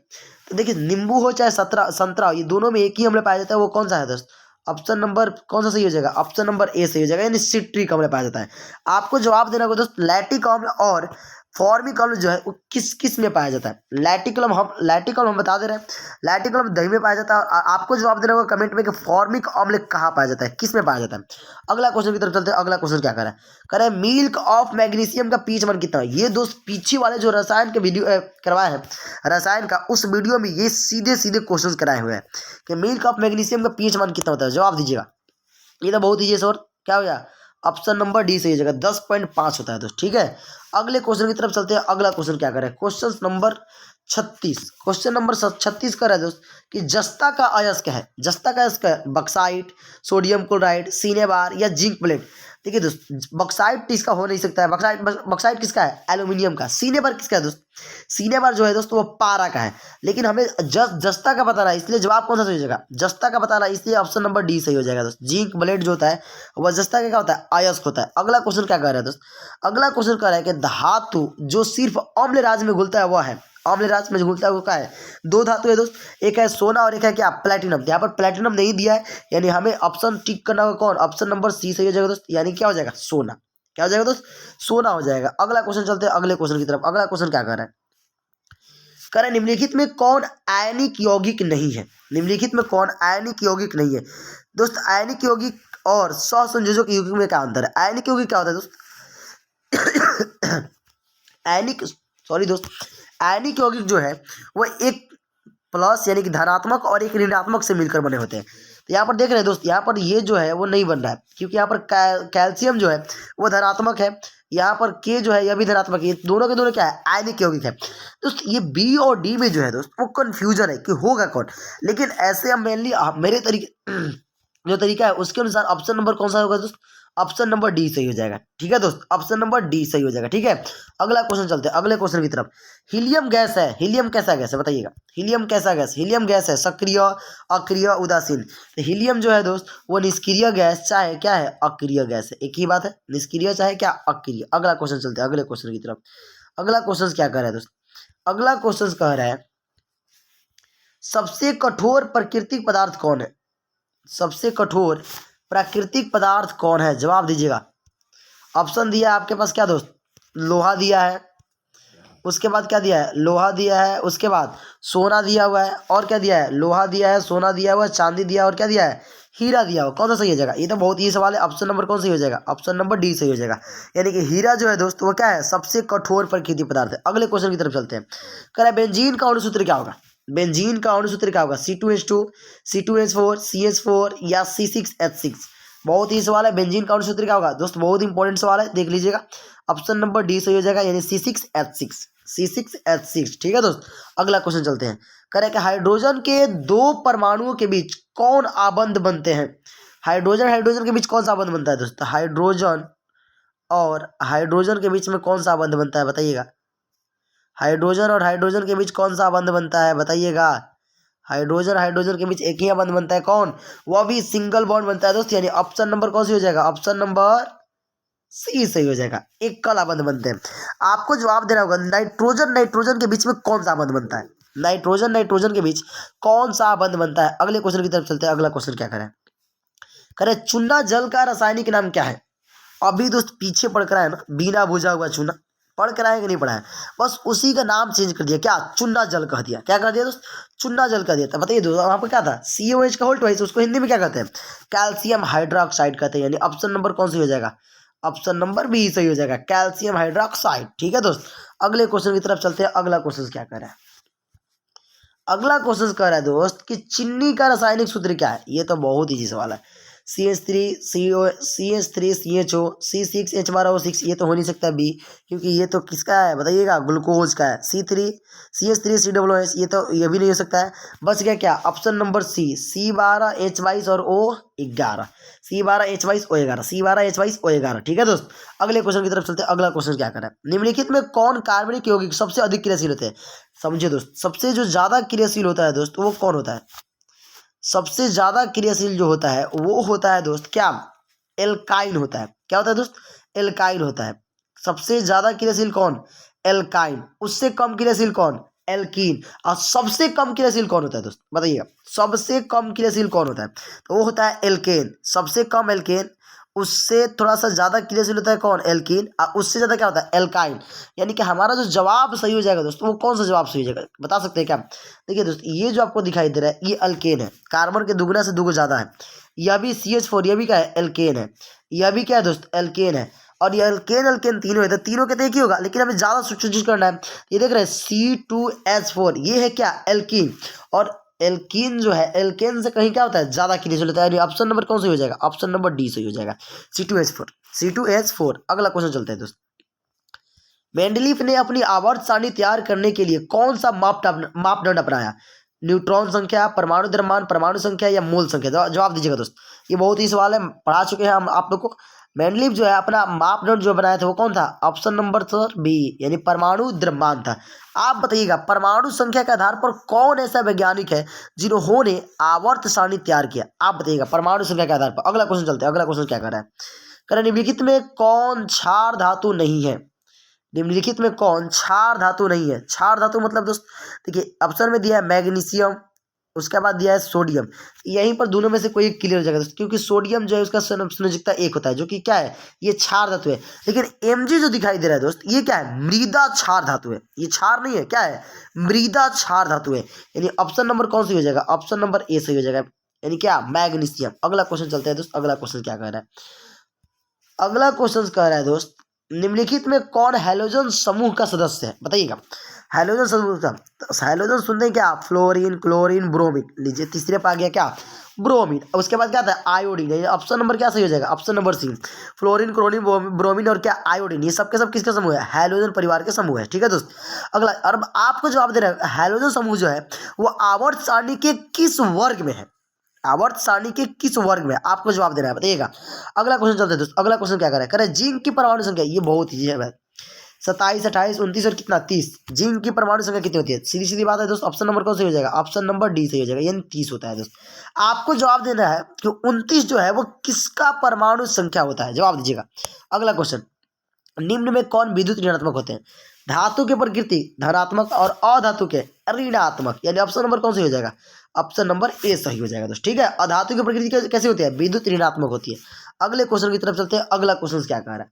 तो देखिए, नींबू हो चाहे संतरा, ये दोनों में एक ही अम्ल पाया जाता है। वो कौन सा है दोस्त? ऑप्शन नंबर कौन सा सही हो जाएगा? ऑप्शन नंबर ए सही हो जाएगा, यानी सिट्रिक अम्ल पाया जाता है। आपको जवाब देना होगा दोस्त, लैक्टिक अम्ल और फॉर्मिक अम्ल जो है वो किस किस में पाया जाता है? लैक्टिक अम्ल हम बता दे रहे हैं, लैक्टिक अम्ल दही में पाया जाता है। और आपको जवाब देना होगा कमेंट में कि फॉर्मिक अम्ल कहाँ पाया जाता है, किस में पाया जाता है। अगला क्वेश्चन की तरफ चलते हैं। अगला क्वेश्चन क्या करें? करें मिल्क ऑफ मैग्नीशियम का पीएच मान कितना है? ये दोस्त पीछे वाले जो रसायन के वीडियो करवाए हैं, रसायन का, उस वीडियो में ये सीधे सीधे क्वेश्चन कराए हुए हैं कि मिल्क ऑफ मैग्नीशियम का पीएच मान कितना होता है। जवाब दीजिएगा। ये तो बहुत ईजी है सर, क्या हो गया? ऑप्शन नंबर डी सही जगह 10.5 होता है दोस्त। ठीक है, अगले क्वेश्चन की तरफ चलते हैं। अगला क्वेश्चन क्या करें? क्वेश्चन नंबर 36, क्वेश्चन नंबर 36 कर रहा है दोस्त कि जस्ता का अयस्क है, जस्ता का अयस्क है बक्साइट, सोडियम क्लोराइड, सिनेबार या जिंक प्लेट? देखिए दोस्त, बक्साइट इसका हो नहीं सकता है। बक्साइट किसका है? एल्यूमिनियम का। सिनेबार किसका है दोस्त? सिनेबार जो है दोस्त वो पारा का है। लेकिन हमें जस्ता का पता रहा, इसलिए जवाब कौन सा सही हो जाएगा? जस्ता का पता रहा, इसलिए ऑप्शन नंबर डी सही हो जाएगा दोस्त। जिंक ब्लेड जो होता है वह जस्ता का क्या होता है? अयस्क होता है। अगला क्वेश्चन क्या कर रहा है दोस्त? अगला क्वेश्चन कह रहा है कि धातु जो सिर्फ अम्ल राज में घुलता है वह है, अम्ल राज में घुलता है वो क्या है? दो धातु है दोस्त, एक है सोना और एक है क्या? प्लेटिनम। यहाँ पर प्लेटिनम नहीं दिया है, यानी हमें ऑप्शन टिक करना होगा कौन? ऑप्शन नंबर सी सही हो जाएगा दोस्त। यानी क्या हो जाएगा? सोना। क्या हो जाएगा दोस्त? सोना हो जाएगा। अगला क्वेश्चन चलते हैं अगले क्वेश्चन की तरफ। अगला क्वेश्चन क्या कर रहा है? कह रहा है निम्नलिखित में कौन आयनिक यौगिक नहीं है? निम्नलिखित में कौन आयनिक यौगिक नहीं है? दोस्त, आयनिक यौगिक और सहसंयोजक यौगिक में क्या अंतर है? आयनिक यौगिक क्या होता है दोस्त? आयनिक, सॉरी दोस्त, आयनिक यौगिक जो है वो एक प्लस यानी कि धनात्मक और एक ऋणात्मक से मिलकर बने होते हैं। तो यहाँ पर देख रहे हैं दोस्त, यहाँ पर ये जो है वो नहीं बन रहा है, क्योंकि यहाँ पर कैल्शियम जो है वो धनात्मक है, यहाँ पर के जो है यह भी धनात्मक है। ये दोनों के दोनों क्या है? आयनिक यौगिक है दोस्त। ये बी और डी में जो है दोस्त वो कन्फ्यूजन है कि होगा कौन। लेकिन ऐसे हम मेनली मेरे तरीके जो तरीका है उसके अनुसार ऑप्शन नंबर कौन सा होगा दोस्त? ऑप्शन नंबर डी सही हो जाएगा। ठीक है दोस्त, ऑप्शन नंबर डी सही हो जाएगा। ठीक है, अगला क्वेश्चन चलते हैं अगले क्वेश्चन की तरफ। हीलियम गैस है, हीलियम कैसा गैस है? बताइएगा। हीलियम कैसा गैस? हीलियम गैस है सक्रिय, अक्रिय, उदासीन। तो हीलियम जो है दोस्त वो निष्क्रिय गैस चाहे क्या है? अक्रिय गैस है। एक ही बात है, निष्क्रिय चाहे क्या? अक्रिय। अगला क्वेश्चन चलते हैं अगले क्वेश्चन की तरफ। अगला क्वेश्चन क्या कह रहा है दोस्त? अगला क्वेश्चन कह रहा है सबसे कठोर प्राकृतिक पदार्थ कौन है? सबसे कठोर प्राकृतिक पदार्थ कौन है? जवाब दीजिएगा। ऑप्शन दिया है आपके पास क्या दोस्त? लोहा दिया है, उसके बाद क्या दिया है? लोहा दिया है, उसके बाद सोना दिया हुआ है, और क्या दिया है? लोहा दिया है, सोना दिया हुआ है, चांदी दिया है, और क्या दिया है? हीरा दिया हुआ। कौन सा सही हो जाएगा? ये तो बहुत ही सवाल है। ऑप्शन नंबर कौन सही हो जाएगा? ऑप्शन नंबर डी सही हो जाएगा। यानी कि हीरा जो है दोस्त वो क्या है? सबसे कठोर प्राकृतिक पदार्थ है। अगले क्वेश्चन की तरफ चलते हैं। कह रहा है बेंजीन का अणु सूत्र क्या होगा? बेंजीन का अणुसूत्र क्या होगा? C2H2, C2H4, CH4 या C6H6? बहुत ही सवाल है। बेंजीन का अणुसूत्र क्या होगा दोस्त? बहुत इंपॉर्टेंट सवाल है, देख लीजिएगा। ऑप्शन नंबर डी सही हो जाएगा, यानी C6H6, C6H6। ठीक है दोस्त, अगला क्वेश्चन चलते हैं। करें कि हाइड्रोजन के दो परमाणुओं के बीच कौन आबंध बनते हैं? हाइड्रोजन हाइड्रोजन के बीच कौन सा आबंध बनता है दोस्त? हाइड्रोजन और हाइड्रोजन के बीच में कौन सा आबंध बनता है, बताइएगा। हाइड्रोजन और हाइड्रोजन के बीच कौन सा आबंध बनता है, बताइएगा। हाइड्रोजन हाइड्रोजन के बीच एक ही आबंध बनता है, कौन? वह भी सिंगल बॉन्ड बनता है दोस्त, यानी ऑप्शन नंबर कौन सी हो जाएगा? ऑप्शन नंबर सी सही हो जाएगा। एक कल आबंध बनते हैं। आपको जवाब देना होगा, नाइट्रोजन नाइट्रोजन के बीच में कौन सा आबंध बनता है? नाइट्रोजन नाइट्रोजन के बीच कौन सा आबंध बनता है? अगले क्वेश्चन की तरफ चलते हैं। अगला क्वेश्चन क्या करें, चूना जल का रासायनिक नाम क्या है? अभी दोस्त पीछे पढ़ कर आया ना, बिना भुजा हुआ चूना, पढ़ कर आए कि नहीं पढ़ा है? बस उसी का नाम चेंज कर दिया, क्या? चुन्ना जल कह दिया। क्या कर दिया दोस्त? चुन्ना जल कह दिया था। बताइए दोस्त, वहाँ पर क्या था? COH का होल ट्वाइस, उसको हिंदी में क्या कहते हैं? कैल्शियम हाइड्रोक्साइड कहते हैं, यानी ऑप्शन नंबर कौन सी हो जाएगा? ऑप्शन नंबर बी सही हो जाएगा, कैल्शियम हाइड्रोक्साइड। ठीक है दोस्त, अगले क्वेश्चन की तरफ चलते हैं। अगला क्वेश्चन क्या कर रहा है? अगला क्वेश्चन कह रहा है दोस्त कि चीनी का रासायनिक सूत्र क्या है? ये तो बहुत इजी सवाल है। CH3CHO C6H12O6, ये तो हो नहीं सकता बी, क्योंकि ये तो किसका है बताइएगा? ग्लूकोज का है। CH3COOH, ये भी नहीं हो सकता है। बच गया क्या? ऑप्शन नंबर सी, C12H22 और O11, C12H22O11, C12H22O11। ठीक है दोस्त, अगले क्वेश्चन की तरफ चलते हैं। अगला क्वेश्चन क्या कर रहा है? निम्नलिखित में कौन कार्बनिक यौगिक सबसे अधिक क्रियाशील होते हैं? समझिए दोस्त, सबसे जो ज्यादा क्रियाशील होता है दोस्त, वो कौन होता है? सबसे ज्यादा क्रियाशील जो होता है वो होता है दोस्त, क्या? एल्काइन होता है। क्या होता है दोस्त? एल्काइन होता है। सबसे ज्यादा क्रियाशील कौन? एल्काइन। उससे कम क्रियाशील कौन? एल्कीन। और सबसे कम क्रियाशील कौन होता है दोस्त, बताइएगा? सबसे कम क्रियाशील कौन होता है? तो वो होता है एल्केन। सबसे कम एल्केन, उससे थोड़ा सा ज्यादा क्रियाशील होता है कौन? एल्कीन। और उससे ज्यादा क्या होता है? एल्काइन। यानी कि हमारा जो जवाब सही हो जाएगा दोस्तों, वो कौन सा जवाब सही हो जाएगा, बता सकते हैं क्या? देखिए दोस्त, ये जो आपको दिखाई दे रहा है, ये अल्केन है, कार्बन के दुगना से दुगुना ज्यादा है। यह भी CH4, यह भी क्या है? एल्केन है। यह भी क्या है दोस्त? एल्केन है। और ये अल्केन अल्केन तीनों है, तो तीनों के तो एक ही होगा, लेकिन हमें ज्यादा चूज करना है। ये देख रहे हैं C2H4, ये है क्या? एल्कीन। और एल्कीन जो है, एल्केन से कहीं क्या होता है? ज्यादा क्रियाशील होता है। ऑप्शन नंबर कौन सही हो जाएगा? ऑप्शन नंबर डी सही हो जाएगा, C2H4, C2H4। अगला क्वेश्चन चलते हैं दोस्त। मेंडलीफ ने अपनी आवर्त सारणी तैयार करने के लिए कौन सा मापदंड अपनाया? न्यूट्रॉन संख्या, परमाणु द्रव्यमान, परमाणु संख्या या मोल संख्या? जवाब दीजिएगा दोस्त, ये बहुत ही सवाल है, पढ़ा चुके हैं हम आप लोग को। मेंडलीफ जो है अपना मापदंड जो बनाया था वो कौन था? ऑप्शन नंबर सर बी, यानी परमाणु द्रव्यमान था। आप बताइएगा, परमाणु संख्या के आधार पर कौन ऐसा वैज्ञानिक है जिन्होंने आवर्त सारणी तैयार किया? आप बताइएगा, परमाणु संख्या के आधार पर। अगला क्वेश्चन चलते हैं। अगला क्वेश्चन क्या कर रहा है? निम्नलिखित में कौन क्षार धातु नहीं है? निम्नलिखित में कौन क्षार धातु नहीं है? क्षार धातु मतलब दोस्त, देखिए ऑप्शन में दिया है मैग्नीशियम, उसके बाद दिया है सोडियम। यहीं पर दोनों में से कोई एक क्लियर हो जाएगा दोस्त, क्योंकि सोडियम जो है उसका संयोजकता 1 होता है, जो कि क्या है? ये क्षार धातु है। लेकिन Mg जो दिखाई दे रहा है दोस्त, ये क्या है? मृदा क्षार धातु है। ये क्षार नहीं है, क्या है? मृदा क्षार धातु है। यानी ऑप्शन नंबर कौन सी हो जाएगा? ऑप्शन नंबर ए सही हो जाएगा, यानी क्या? मैग्नीशियम। अगला क्वेश्चन चलते हैं दोस्त। अगला क्वेश्चन क्या कह रहा है? अगला क्वेश्चन कह रहा है दोस्त, निम्नलिखित में कौन हैलोजन समूह का सदस्य है? बताइएगा, हैलोजन समूह का। तो हैलोजन सुनते हैं क्या? Fluorine, chlorine, bromine. लीजिए, तीसरे पे आ गया क्या? ब्रोमीन। उसके बाद क्या था? आयोडीन। ऑप्शन नंबर क्या सही हो जाएगा? Option number C, fluorine, chlorine, bromine और क्या? आयोडीन। ये सबके सब किसका समूह है? हैलोजन परिवार के समूह है। ठीक है दोस्त, अगला। और आपको जवाब दे रहा है, हैलोजन समूह जो है वो आवर्त सारणी के किस वर्ग में है? आवर्त सारणी के किस वर्ग में? आपको जवाब देना है, बताइएगा। अगला क्वेश्चन चलते हैं दोस्त। अगला क्वेश्चन क्या करें? जिंक की परमाणु संख्या, ये बहुत ही है, 27, 28, 29 और कितना? 30। जिंक की परमाणु संख्या कितनी होती है? सीधी सीधी बात है दोस्त, ऑप्शन नंबर कौन सही हो जाएगा? ऑप्शन नंबर डी सही हो जाएगा, यानी 30 होता है दोस्त। आपको जवाब देना है कि 29 जो है वो किसका परमाणु संख्या होता है? जवाब दीजिएगा। अगला क्वेश्चन, निम्न में कौन विद्युत ऋणात्मक होते हैं? धातु के प्रकृति धनात्मक और अधातु के ऋणात्मक, यानी ऑप्शन नंबर कौन सही हो जाएगा? ऑप्शन नंबर ए सही हो जाएगा दोस्त। ठीक है, अधातु की प्रकृति कैसे होती है? विद्युत ऋणात्मक होती है। अगले क्वेश्चन की तरफ चलते हैं। अगला क्वेश्चन क्या कह रहा है?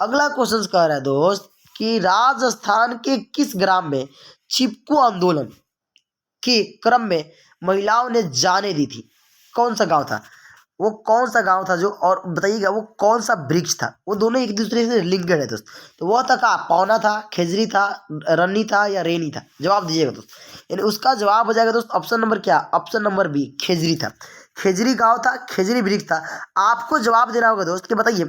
अगला क्वेश्चन कह रहा है दोस्त कि राजस्थान के किस ग्राम में चिपकू आंदोलन के क्रम में महिलाओं ने जाने दी थी? कौन सा गांव था? वो कौन सा गांव था जो, और बताइएगा वो कौन सा वृक्ष था, वो दोनों एक दूसरे से लिंकेड है दोस्त। तो वो था कहा पौना था, खेजरी था, रन्नी था या रेनी था, जवाब दीजिएगा दोस्त। यानी उसका जवाब हो जाएगा दोस्त ऑप्शन नंबर क्या, ऑप्शन नंबर बी, खेजरी था। खेजरी गांव था, खेजरी वृक्ष था। आपको जवाब देना होगा दोस्त कि बताइए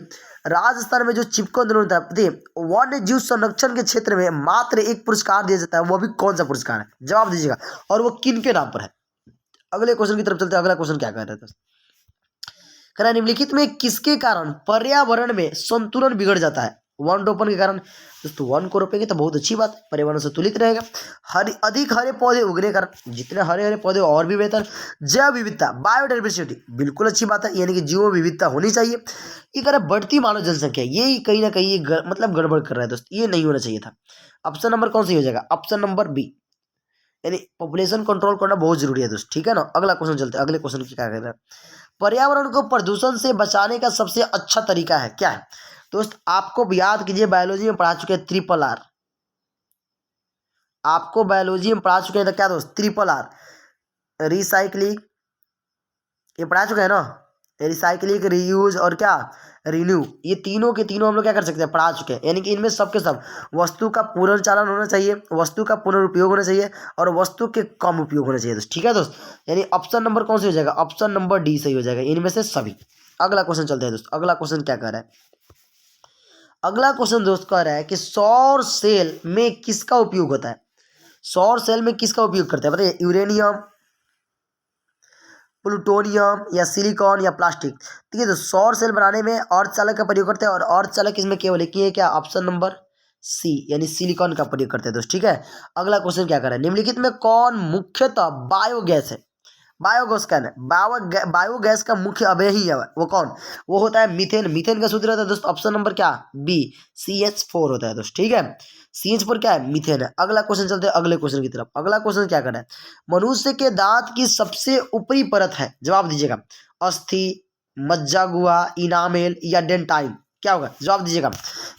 राजस्थान में जो चिपको आंदोलन था, बताइए वन्य जीव संरक्षण के क्षेत्र में मात्र एक पुरस्कार दिया जाता है, वो भी कौन सा पुरस्कार है, जवाब दीजिएगा, और वो किन के नाम पर है। अगले क्वेश्चन की तरफ चलते हैं। अगला क्वेश्चन क्या कह रहा है दोस्त, कह रहा है निम्नलिखित में किसके कारण पर्यावरण में संतुलन बिगड़ जाता है, वन रोपण के कारण। दोस्तों वन को रोपेंगे तो बहुत अच्छी बात है, पर्यावरण संतुलित रहेगा। अधिक हरे पौधे उगने के कारण, जितने हरे हरे पौधे और भी बेहतर। जैव विविधता, बायोडाइवर्सिटी, बिल्कुल अच्छी बात है, यानी कि जीव विविधता होनी चाहिए। ये कह रहा है बढ़ती मानव जनसंख्या, ये कहीं ना कहीं मतलब गड़बड़ कर रहा है दोस्त, ये नहीं होना चाहिए था। ऑप्शन नंबर कौन सी हो जाएगा, ऑप्शन नंबर बी, यानी पॉपुलेशन कंट्रोल करना बहुत जरूरी है दोस्त, ठीक है ना। अगला क्वेश्चन चलते हैं। अगले क्वेश्चन की क्या कह रहा है, पर्यावरण को प्रदूषण से बचाने का सबसे अच्छा तरीका है क्या है। दोस्त आपको याद कीजिए, बायोलॉजी में पढ़ा चुके हैं ट्रिपल आर, आपको बायोलॉजी में पढ़ा चुके हैं तो क्या दोस्त, ट्रिपल आर, रिसाइकलिंग, ये पढ़ा चुके हैं ना, रिसाइकलिंग, रीयूज और क्या, रिन्यू, ये तीनों के तीनों हम लोग क्या कर सकते हैं, पढ़ा चुके हैं। यानी कि इनमें सबके सब वस्तु का पुनर्चालन होना चाहिए, वस्तु का पुनरुपयोग होना चाहिए, और वस्तु के कम उपयोग होना चाहिए दोस्त, ठीक है दोस्त। यानी ऑप्शन नंबर कौन सी हो जाएगा, ऑप्शन नंबर डी सही हो जाएगा, इनमें से सभी। अगला क्वेश्चन चलते हैं दोस्त। अगला क्वेश्चन क्या कर रहा है, अगला क्वेश्चन दोस्त कह रहा है कि सौर सेल में किसका उपयोग होता है। सौर सेल में किसका उपयोग करते हैं, बताइए यूरेनियम, प्लूटोनियम या सिलिकॉन या प्लास्टिक। ठीक है, तो सौर सेल बनाने में अर्धचालक का प्रयोग करते हैं, और अर्धचालक इसमें केवल एक ही है, क्या, ऑप्शन नंबर सी, यानी सिलिकॉन का प्रयोग करते हैं दोस्त, ठीक है। अगला क्वेश्चन क्या कर रहा है, निम्नलिखित में कौन मुख्यतः बायोगैस है। बायोगैस क्या है, बायोगैस का मुख्य अवयव ही है वो कौन, वो होता है मीथेन। मीथेन का सूत्र होता है दोस्त ऑप्शन नंबर क्या, बी, CH4 होता है दोस्त, ठीक है। CH4 क्या है, मीथेन है। अगला क्वेश्चन चलते हैं अगले क्वेश्चन की तरफ। अगला क्वेश्चन क्या कर रहा है, मनुष्य के दांत की सबसे ऊपरी परत है, जवाब दीजिएगा, अस्थि, मज्जा गुहा, इनामेल या डेंटाइन, क्या होगा, जवाब दीजिएगा।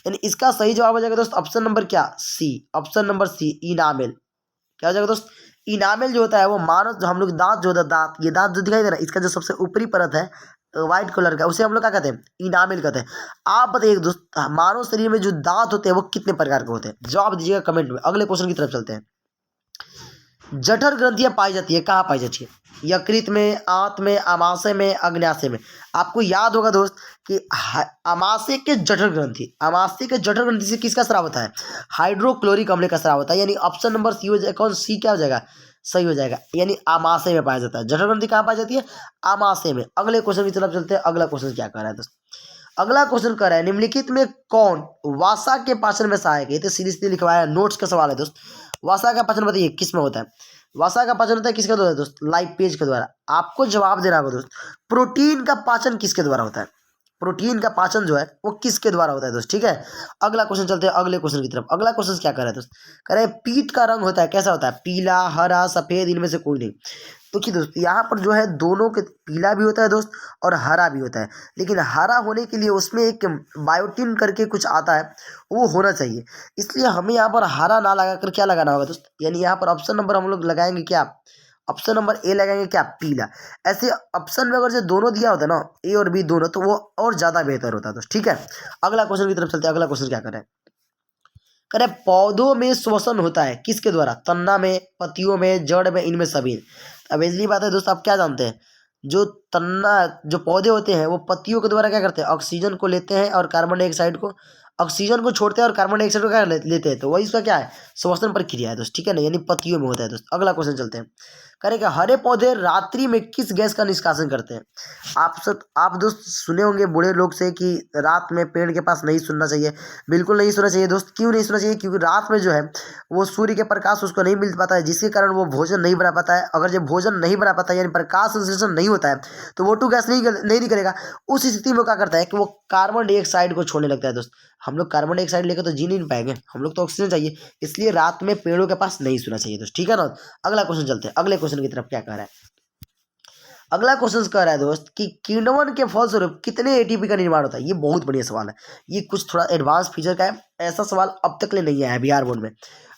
यानी इसका सही जवाब हो जाएगा दोस्त ऑप्शन नंबर क्या, सी, ऑप्शन नंबर सी, इनामेल। क्या हो जाएगा दोस्त, इनामेल जो होता है वो मानव, जो हम लोग दांत जो होता है, दांत, ये दांत जो दिखाई दे रहा है, इसका जो सबसे ऊपरी परत है व्हाइट कलर का, उसे हम लोग क्या कहते हैं, इनामेल कहते हैं। आप बताइए दोस्त मानव शरीर में जो दांत होते हैं वो कितने प्रकार के होते हैं, जवाब दीजिएगा कमेंट में। अगले क्वेश्चन की तरफ चलते हैं। जठर ग्रंथियां पाई जाती है, कहाँ पाई जाती है, यकृत में, आंत में, आमाशय में, अग्न्याशय में। आपको याद होगा दोस्त कि आमाशय के जठर ग्रंथि, आमाशय के जठर ग्रंथि से किसका स्राव होता है, हाइड्रोक्लोरिक अम्ल का स्राव होता है। यानी ऑप्शन नंबर सी हो जाएगा, कौन सी क्या हो जाएगा, सही हो जाएगा, यानी आमाशय में पाया जाता है। जठर ग्रंथि कहाँ पाई जाती है, आमाशय में। अगले क्वेश्चन की तरफ चलते हैं। अगला क्वेश्चन क्या कर रहा है दोस्त, अगला क्वेश्चन कर रहा है निम्नलिखित में कौन वासा के पाचन में सहायक है। ये तो सीधे सीधे लिखवाया नोट्स का सवाल है दोस्त। वासा का पाचन बताइए किस में होता है, वसा का पाचन होता है किसके द्वारा दोस्त, लाइपेज के द्वारा। आपको जवाब देना होगा दोस्त, प्रोटीन का पाचन किसके द्वारा होता है, प्रोटीन का पाचन जो है वो किसके द्वारा होता है दोस्त, ठीक है। अगला क्वेश्चन चलते हैं अगले क्वेश्चन की तरफ। अगला क्वेश्चन क्या कर रहा है दोस्त, कह रहे हैं पीठ का रंग होता है कैसा होता है, पीला, हरा, सफेद, इनमें से कोई नहीं। तो कि दोस्त यहाँ पर जो है दोनों के, पीला भी होता है दोस्त और हरा भी होता है, लेकिन हरा होने के लिए उसमें एक बायोटिन करके कुछ आता है, वो होना चाहिए। इसलिए हमें यहाँ पर हरा ना लगा कर क्या लगाना होगा दोस्त, यानी यहाँ पर ऑप्शन नंबर हम लोग लगाएंगे क्या, ऑप्शन नंबर ए लगाएंगे क्या, पीला। ऐसे ऑप्शन में अगर जो दोनों दिया होता है ना, ए और बी दोनों, तो वो और ज़्यादा बेहतर होता है दोस्त, ठीक है। अगला क्वेश्चन की तरफ चलते हैं। अगला क्वेश्चन क्या करें, करें पौधों में श्वसन होता है किसके द्वारा, तना में, पत्तियों में, जड़ में, इनमें सभी। अब इसलिए बात है दोस्त, आप क्या जानते हैं, जो तना, जो पौधे होते हैं वो पत्तियों के द्वारा क्या करते हैं, ऑक्सीजन को लेते हैं और कार्बन डाइऑक्साइड को, ऑक्सीजन को छोड़ते हैं और कार्बन डाइऑक्साइड को क्या लेते हैं, तो वही इसका क्या है, श्वसन प्रक्रिया है दोस्त, ठीक है ना, यानी पत्तियों में होता है दोस्त। अगला क्वेश्चन चलते हैं, करेगा हरे पौधे रात्रि में किस गैस का निष्कासन करते हैं। आप दोस्त सुने होंगे बूढ़े लोग से कि रात में पेड़ के पास नहीं सुनना चाहिए, बिल्कुल नहीं सुनना चाहिए दोस्त। क्यों नहीं सुनना चाहिए, क्योंकि रात में जो है वो सूर्य के प्रकाश उसको नहीं मिल पाता है, जिसके कारण वो भोजन नहीं बना पाता है। अगर जब भोजन नहीं बना पाता है यानी प्रकाश संश्लेषण नहीं होता है, तो वो टू गैस नहीं निकलेगा। उस स्थिति में क्या करता है कि वो कार्बन डाइऑक्साइड को छोड़ने लगता है दोस्त। हम लोग कार्बन डाइऑक्साइड लेकर तो जी नहीं पाएंगे, हम लोग तो ऑक्सीजन चाहिए, इसलिए रात में पेड़ों के पास नहीं सोना चाहिए दोस्त, ठीक है ना। अगला क्वेश्चन चलते हैं। अगले क्वेश्चन की तरफ क्या कह रहा है, अगला क्वेश्चन कह रहा है दोस्त कि किण्वन के फलस्वरूप कितने एटीपी का निर्माण होता है। ये बहुत बढ़िया सवाल है, ये कुछ थोड़ा एडवांस फीचर का है, ऐसा सवाल अब तक ले नहीं आया है बिहार बोर्ड में,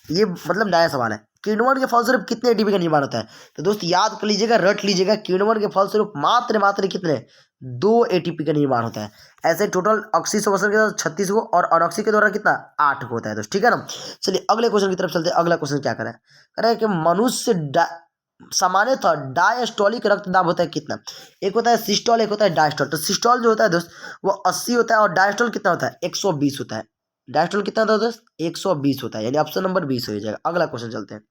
ये मतलब नया सवाल है। किण्वन के फलस्वरूप कितने एटीपी का निर्माण होता है, तो दोस्त याद कर लीजिएगा, रट लीजिएगा, किण्वन के फलस्वरूप मात्र कितने 2 एटीपी का निर्माण होता है। ऐसे टोटल ऑक्सी श्वसन के द्वारा 36 को और अनऑक्सी के द्वारा कितना 8 को होता है दोस्त, ठीक है ना। चलिए अगले क्वेश्चन की तरफ चलते हैं। अगला क्वेश्चन क्या करें, करें कि मनुष्य सामान्यतः डायस्टोलिक रक्तदाब होता है कितना। एक होता है सिस्टोल, एक होता है डायस्टोल। तो सिस्टोल जो होता है दोस्त वो 80 होता है और डायस्टोल कितना होता है 120 होता है। डायस्टोल कितना होता है दोस्त 120 होता है, यानी ऑप्शन नंबर 20 हो जाएगा। अगला क्वेश्चन चलते हैं।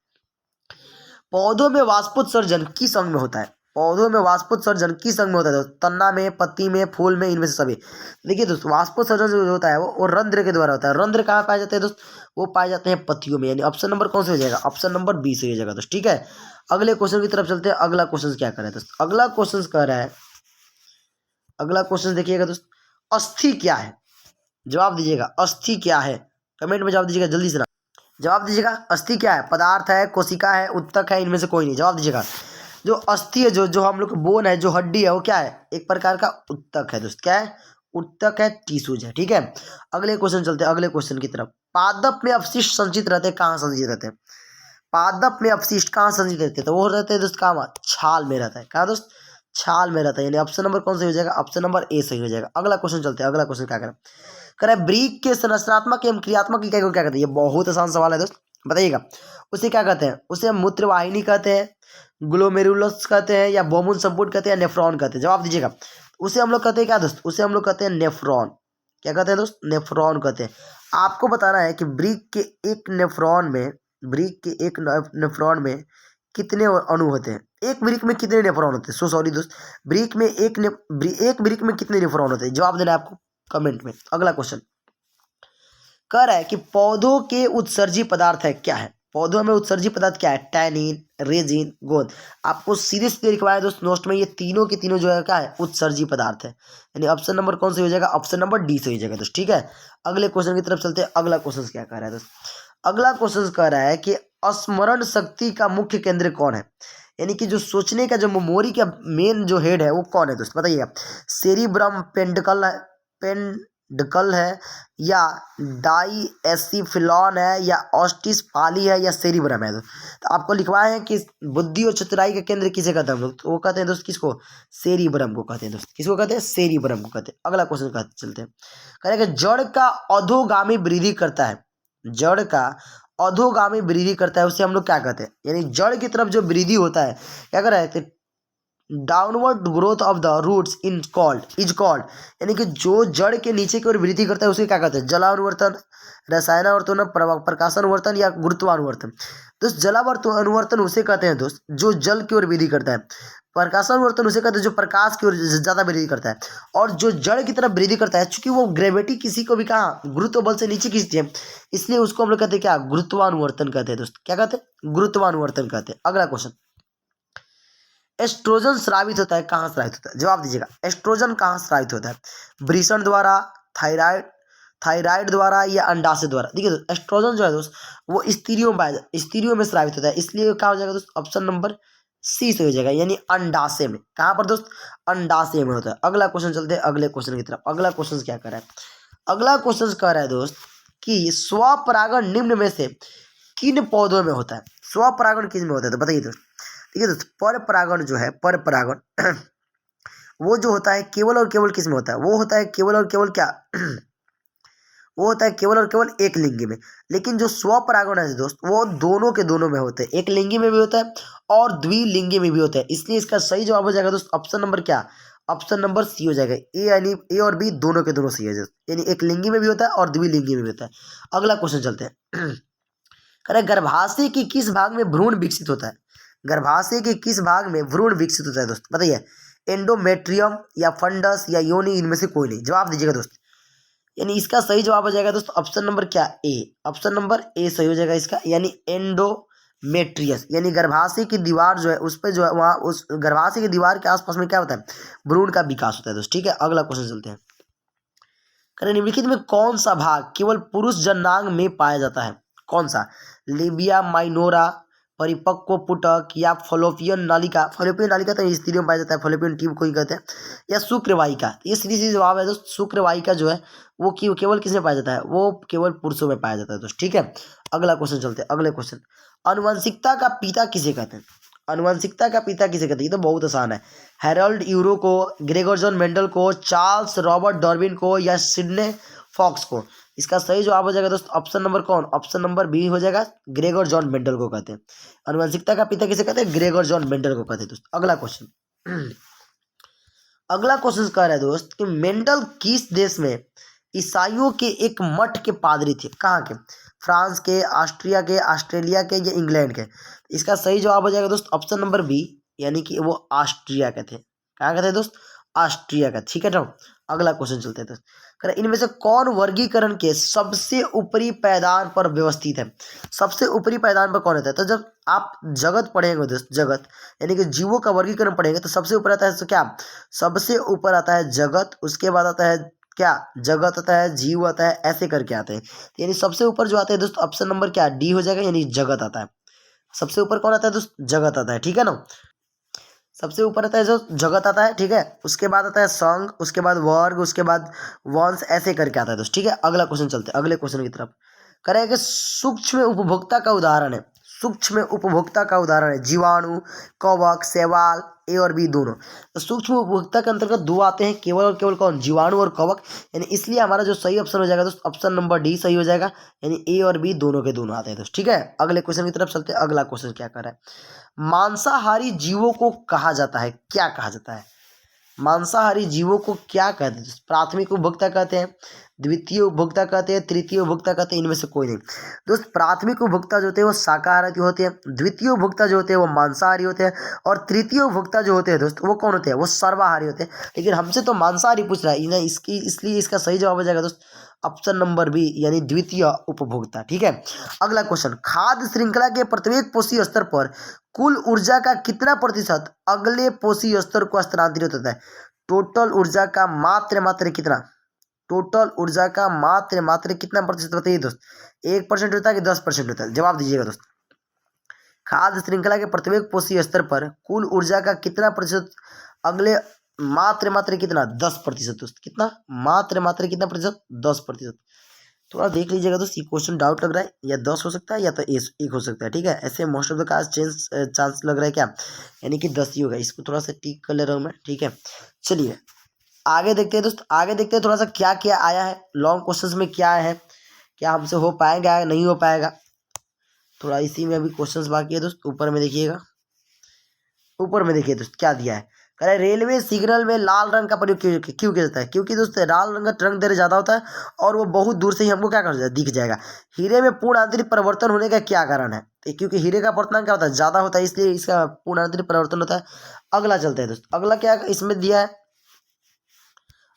पौधों में वाष्पोत्सर्जन किस अंग में होता है। पौधों में वाष्पोत्सर्जन किस अंग में होता है दोस्त, तना में, पत्ती में, फूल में, इनमें से सभी। देखिए दोस्त वाष्पोत्सर्जन जो होता है वो रंध्र के द्वारा होता है। रंध्र कहाँ पाए जाते हैं दोस्त, वो पाए जाते हैं पत्तियों में, यानी ऑप्शन नंबर कौन सा हो जाएगा, ऑप्शन नंबर 20 हो जाएगा दोस्त, ठीक है। अगले क्वेश्चन की तरफ चलते हैं। अगला क्वेश्चन क्या कर रहा है दोस्त, अगला क्वेश्चन कह रहा है, अगला क्वेश्चन देखिएगा दोस्त, अस्थि क्या है। जवाब दीजिएगा अस्थि क्या है, कमेंट में जवाब दीजिएगा जल्दी से ना, जवाब दीजिएगा अस्थि क्या है। पदार्थ है, कोशिका है, उत्तक है, इनमें से कोई नहीं। जवाब दीजिएगा जो अस्थि है, जो जो हम लोग बोन है, जो हड्डी है, वो क्या है, एक प्रकार का उत्तक है दोस्त। क्या है, उत्तक है, टिश्यूज है, ठीक है। अगले क्वेश्चन चलते हैं। अगले क्वेश्चन की तरफ। पादप में अपशिष्ट संचित रहते हैं, कहाँ संचित रहते हैं। पादप में अपशिष्ट कहाँ संचित रहते हैं, तो वो रहते हैं दोस्त कहाँ, छाल में रहता है। कहाँ दोस्त, छाल में रहता है, यानी ऑप्शन नंबर कौन सा हो जाएगा, ऑप्शन नंबर ए सही हो जाएगा। अगला क्वेश्चन चलते हैं। अगला क्वेश्चन क्या करें, करें ब्रीक के संरचनात्मक एवं क्रियात्मक इकाई को क्या कहते हैं। ये बहुत आसान सवाल है दोस्त, बताइएगा। उसे क्या कहते हैं, उसे मूत्रवाहिनी कहते हैं, ग्लोमेरुलस कहते हैं, या बोमुन संपुट कहते हैं, या नेफ्रॉन कहते हैं। जवाब दीजिएगा। उसे हम लोग कहते हैं क्या दोस्त, उसे हम लोग कहते हैं नेफ्रॉन। क्या कहते हैं दोस्त, नेफ्रॉन कहते हैं। आपको बताना है कि ब्रीक के एक नेफ्रॉन में, ब्रीक के एक नेफ्रॉन में कितने अणु होते हैं। एक ब्रिक में कितने नेफ्रॉन होते हैं, सो सॉरी दोस्त, ब्रिक में एक ब्रिक में कितने नेफ्रॉन होते हैं। जवाब देना है आपको कमेंट में। अगला क्वेश्चन कह रहा है कि पौधों के उत्सर्जी पदार्थ है क्या है। पौधों में उत्सर्जी पदार्थ क्या है, टैनिन, रेजिन, गोंद। आपको सीधे सीधे लिखवाया है दोस्त नोट में, ये तीनों के तीनों जो है क्या है, उत्सर्जी पदार्थ है, यानी ऑप्शन नंबर कौन से हो जाएगा, ऑप्शन नंबर डी से हो जाएगा दोस्त, ठीक है। अगले क्वेश्चन की तरफ चलते हैं। अगला क्वेश्चन क्या कह रहा है दोस्त, अगला क्वेश्चन कह रहा है कि स्मरण शक्ति का मुख्य केंद्र कौन है, यानी कि जो सोचने का, जो मेमोरी का मेन जो हेड है वो कौन है दोस्त, बताइएगा। सेरिब्रम, पेंडकल है, या डाइएसिफिलॉन है, या ऑस्टिस पाली है, या सेरिब्रम है। तो आपको लिखवाए हैं कि बुद्धि और चतुराई का केंद्र किसे कहते हैं हम लोग, तो वो कहते हैं दोस्त किसको, सेरिब्रम को कहते हैं दोस्त। किसको कहते हैं, सेरिब्रम को कहते हैं। अगला क्वेश्चन कहते चलते हैं। कहेंगे जड़ का अधोगामी वृद्धि करता है, जड़ का अधोगामी वृद्धि करता है, उसे हम लोग क्या कहते हैं, यानी जड़ की तरफ जो वृद्धि होता है क्या कर रहा है, downward growth of the roots is called, यानी कि जो जड़ के नीचे की ओर वृद्धि करता है उसे क्या कहते हैं, जलानुवर्तन, रसायनावर्तन, प्रकाशानुवर्तन, या गुरुत्वानुवर्तन। दोस्त जलावर्तन उसे कहते हैं दोस्त जो जल की ओर वृद्धि करता है। प्रकाशानुवर्तन उसे कहते हैं जो प्रकाश की ओर ज्यादा वृद्धि करता है। और जो जड़ की तरफ वृद्धि करता है, चूंकि वो ग्रेविटी किसी को भी कहा गुरुत्व बल से नीचे खींचती है, इसलिए उसको हम लोग कहते हैं क्या, गुरुत्वानुवर्तन कहते हैं दोस्त। क्या कहते हैं, गुरुत्वानुवर्तन कहते हैं। अगला क्वेश्चन, एस्ट्रोजन स्रावित होता है, कहाँ स्रावित होता है। जवाब दीजिएगा एस्ट्रोजन कहाँ स्रावित होता है, वृषण द्वारा, थायराइड द्वारा, या अंडाशय द्वारा। देखिए दोस्त एस्ट्रोजन जो है दोस्त वो स्त्रियों में स्रावित होता है, इसलिए क्या हो जाएगा दोस्त, ऑप्शन नंबर सी से हो जाएगा, यानी अंडाशय में। कहाँ पर दोस्त, अंडाशय में होता है। अगला क्वेश्चन चलते हैं अगले क्वेश्चन की तरफ। अगला क्वेश्चन क्या कर रहा है, अगला क्वेश्चन कह रहा है दोस्त कि स्वपरागण निम्न में से किन पौधों में होता है। स्वपरागण किस में होता है, तो बताइए दोस्त। ठीक है दोस्त, पर परागण जो है, पर परागण वो जो होता है केवल और केवल किस में होता है, वो होता है केवल और केवल क्या वो होता है केवल और केवल एक लिंगी में। लेकिन जो स्वपरागण है दोस्त वो दोनों के दोनों में होते हैं, एक लिंगी में भी होता है और द्विलिंगी में भी होता है। इसलिए इसका सही जवाब हो जाएगा दोस्त ऑप्शन नंबर क्या, ऑप्शन नंबर सी हो जाएगा। ए यानी ए और बी दोनों के दोनों सही है, यानी एक लिंगी में भी होता है और द्विलिंगी में भी होता है। अगला क्वेश्चन चलते हैं। करें गर्भाशय के किस भाग में भ्रूण विकसित होता है। गर्भाशय के किस भाग में भ्रूण विकसित होता है दोस्त, बताइए। एंडोमेट्रियम, या फंडस, या योनि, इनमें से कोई नहीं। जवाब दीजिएगा दोस्त, यानी इसका सही जवाब हो जाएगा दोस्त ऑप्शन नंबर क्या, ए। ऑप्शन नंबर ए सही हो जाएगा इसका, यानी एंडोमेट्रियस, यानी गर्भाशय की दीवार जो है उस पर जो है वहाँ उस गर्भाशय की दीवार के आसपास में क्या होता है, भ्रूण का विकास होता है दोस्त। ठीक है, अगला क्वेश्चन चलते हैं। करें निम्नलिखित में कौन सा भाग केवल पुरुष जननांग में पाया जाता है, कौन सा, लेबिया माइनोरा, परिपक्व पुटक, या फलोपियन नालिका। फलोपियन नालिका तो स्त्रियों में पाया जाता है, फलोपियन ट्यूब को ही कहते हैं, या शुक्रवाहिका। ये सीधी सीधी जवाब है दोस्त, शुक्रवाहिका जो है वो केवल किसमें पाया जाता है, वो केवल पुरुषों में पाया जाता है दोस्त। ठीक है, अगला क्वेश्चन चलते हैं। अगले क्वेश्चन, आनुवंशिकता का पिता किसे कहते हैं। आनुवंशिकता का पिता किसे कहते हैं? ये तो बहुत आसान है। हैरोल्ड यूरो को, ग्रेगोर जॉन मेंडल को, चार्ल्स रॉबर्ट डार्विन को, या सिडने फॉक्स को? इसका सही जवाब हो जाएगा दोस्त ऑप्शन नंबर कौन? ऑप्शन नंबर बी हो जाएगा, ग्रेगोर जॉन मेंडल को कहते हैं। आनुवंशिकता का पिता किसे कहते हैं? ग्रेगोर जॉन मेंडल को कहते हैं दोस्त। अगला क्वेश्चन अगला क्वेश्चन कह रहा है दोस्त कि मेंडल किस देश में ईसाइयों के एक मठ के पादरी थे? कहाँ के? फ्रांस के, ऑस्ट्रिया के, ऑस्ट्रेलिया के, या इंग्लैंड के? इसका सही जवाब हो जाएगा दोस्त ऑप्शन नंबर बी, यानी कि वो ऑस्ट्रिया के थे। कहाँ के थे दोस्त? ऑस्ट्रिया का। ठीक है ना। अगला क्वेश्चन चलते हैं दोस्त। कह इनमें से कौन वर्गीकरण के सबसे ऊपरी पायदान पर व्यवस्थित है? सबसे ऊपरी पायदान पर कौन होता है? तो जब आप जगत पढ़ेंगे दोस्त, जगत यानी कि जीवों का वर्गीकरण पढ़ेंगे तो सबसे ऊपर आता है तो क्या? सबसे ऊपर आता है जगत, उसके बाद आता है क्या? जगत आता है, जीव आता है, ऐसे करके आते हैं। यानी सबसे ऊपर जो आता है दोस्त ऑप्शन नंबर क्या? डी हो जाएगा, यानी जगत आता है। सबसे ऊपर कौन आता है दोस्त? जगत आता है। ठीक है ना। सबसे ऊपर आता है जो जगत आता है। ठीक है। उसके बाद आता है संघ, उसके बाद वर्ग, उसके बाद वंश, ऐसे करके आता है दोस्त। ठीक है। अगला क्वेश्चन चलते हैं अगले क्वेश्चन की तरफ। करेंगे सूक्ष्म उपभोक्ता का उदाहरण है। सूक्ष्म उपभोक्ता का उदाहरण है जीवाणु, कवक, शैवाल, ए और बी दोनों। तो सूक्ष्म उपभोक्ता के अंतर्गत दो आते हैं, केवल और केवल कौन? जीवाणु और कवक। यानी इसलिए हमारा जो सही ऑप्शन हो जाएगा दोस्त ऑप्शन नंबर डी सही हो जाएगा, यानी ए और बी दोनों के दोनों आते हैं दोस्त। ठीक है। अगले क्वेश्चन की तरफ चलते हैं। अगला क्वेश्चन क्या कर रहा है? मांसाहारी जीवों को कहा जाता है, क्या कहा जाता है? मांसाहारी जीवों को क्या कहते हैं? प्राथमिक उपभोक्ता कहते हैं, द्वितीय उपभोक्ता कहते हैं, तृतीय उपभोक्ता कहते हैं, इनमें से कोई नहीं दोस्त। प्राथमिक उपभोक्ता जो होते हैं वो शाकाहारी होते हैं, द्वितीय उपभोक्ता जो होते हैं वो मांसाहारी होते हैं, और तृतीय उपभोक्ता जो होते हैं दोस्त वो कौन होते हैं? वो सर्वाहारी होते हैं। लेकिन हमसे तो मांसाहारी पूछ रहा है इसकी, इसलिए इसका सही जवाब हो जाएगा दोस्त ऑप्शन नंबर बी, यानी द्वितीय उपभोक्ता। ठीक है। अगला क्वेश्चन, खाद्य श्रृंखला के प्रत्येक पोषी स्तर पर कुल ऊर्जा का कितना प्रतिशत अगले पोषी स्तर को स्थानांतरित होता है? टोटल ऊर्जा का मात्र कितना? टोटल ऊर्जा का मात्र कितना प्रतिशत बताइए दोस्त? 1% होता है कि 10% होता है? जवाब दीजिएगा दोस्त। खाद्य श्रृंखला के प्रत्येक पोषी स्तर पर कुल ऊर्जा का कितना प्रतिशत अगले मात्र कितना? 10% दोस्त। कितना? मात्र कितना प्रतिशत? 10%। थोड़ा देख लीजिएगा दोस्त, ये क्वेश्चन डाउट लग रहा है, या 10 हो सकता है या तो एक हो सकता है। ठीक है। ऐसे most of the cause chance लग रहा है क्या? यानी कि 10 ही होगा। इसको थोड़ा सा टिक कर ले रहा हूँ मैं। ठीक है। चलिए आगे देखते हैं दोस्त, आगे देखते हैं थोड़ा सा क्या क्या आया है लॉन्ग क्वेश्चंस में, क्या है, क्या हमसे हो पाएगा नहीं हो पाएगा। थोड़ा इसी में अभी क्वेश्चंस बाकी है दोस्त। ऊपर में देखिएगा, ऊपर में देखिए दोस्त क्या दिया है। कह रहे रेलवे सिग्नल में लाल रंग का प्रयोग क्यों किया जाता है? क्योंकि दोस्त लाल रंग का रंग देर ज़्यादा होता है और वो बहुत दूर से ही हमको क्या कर दिख जाएगा। हीरे में पूर्ण आंतरिक परिवर्तन होने का क्या कारण है? तो क्योंकि हीरे का परिवर्तन क्या होता है? ज़्यादा होता है, इसलिए इसका पूर्ण आंतरिक परिवर्तन होता है। अगला चलते हैं दोस्त, अगला क्या इसमें दिया है?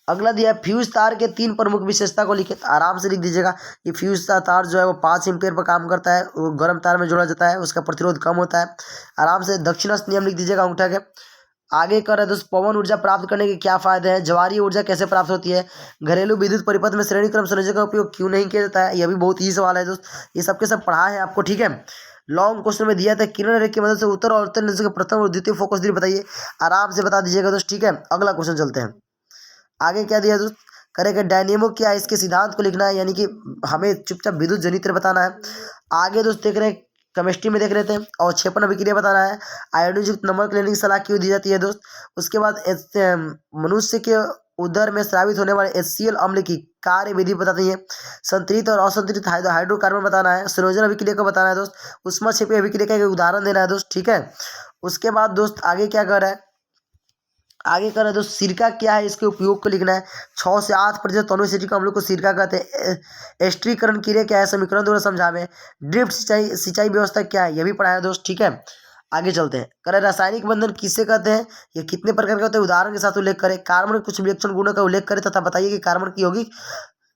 अगला दिया है फ्यूज तार के 3 प्रमुख विशेषता को लिखे। आराम से लिख दीजिएगा। ये फ्यूज तार जो है वो 5 एम्पियर पर काम करता है, वो गर्म तार में जोड़ा जाता है, उसका प्रतिरोध कम होता है। आराम से दक्षिणावर्त नियम लिख दीजिएगा अंगूठा के। आगे कर रहे दोस्त, पवन ऊर्जा प्राप्त करने के क्या फायदे हैं? ज्वारीय ऊर्जा कैसे प्राप्त होती है? घरेलू विद्युत परिपथ में श्रेणी क्रम संयोजक का उपयोग क्यों नहीं किया जाता है? यह भी बहुत ही सवाल है दोस्त, ये सबके सब पढ़ा है आपको। ठीक है। लॉन्ग क्वेश्चन में दिया था किरण रेखा की मदद से उत्तर और उत्तर दिशा के प्रथम और द्वितीय फोकस दूरी बताइए। आराम से बता दीजिएगा दोस्त। ठीक है। अगला क्वेश्चन चलते हैं। आगे क्या दिया दोस्त? करेगा डायनेमो क्या है, इसके सिद्धांत को लिखना है, यानी कि हमें चुपचाप विद्युत जनित्र बताना है। आगे दोस्त देख रहे हैं केमिस्ट्री में देख रहे थे और क्षेपण अभिक्रिया बताना है। आयोडीन युक्त नमक लेने की सलाह क्यों दी जाती है दोस्त? उसके बाद मनुष्य के उदर में स्रावित होने वाले HCl अम्ल की कार्य विधि बताती है। संतृप्त और असंतृप्त हाइड्रोकार्बन बताना है। संयोजन अभिक्रिया को बताना है दोस्त। ऊष्माक्षेपी अभिक्रिया का एक उदाहरण देना है दोस्त। ठीक है। उसके बाद दोस्त आगे क्या कर रहा है? आगे कर रहे हैं दोस्त सिरका क्या है, इसके उपयोग को लिखना है। 6 से 8% अणुएसिटिक अम्लों को सिरका कहते हैं। एस्ट्रीकरण क्रिया क्या है, समीकरण द्वारा समझावे। ड्रिफ्ट सिंचाई व्यवस्था क्या है, यह भी पढ़ाया दोस्त। ठीक है। आगे चलते हैं। करें रासायनिक बंधन किससे कहते हैं, ये कितने प्रकार के होते हैं, उदाहरण के साथ उल्लेख करें। कार्बन के कुछ विलक्षण गुणों का उल्लेख करें तथा बताइए कि कार्बन की यौगिक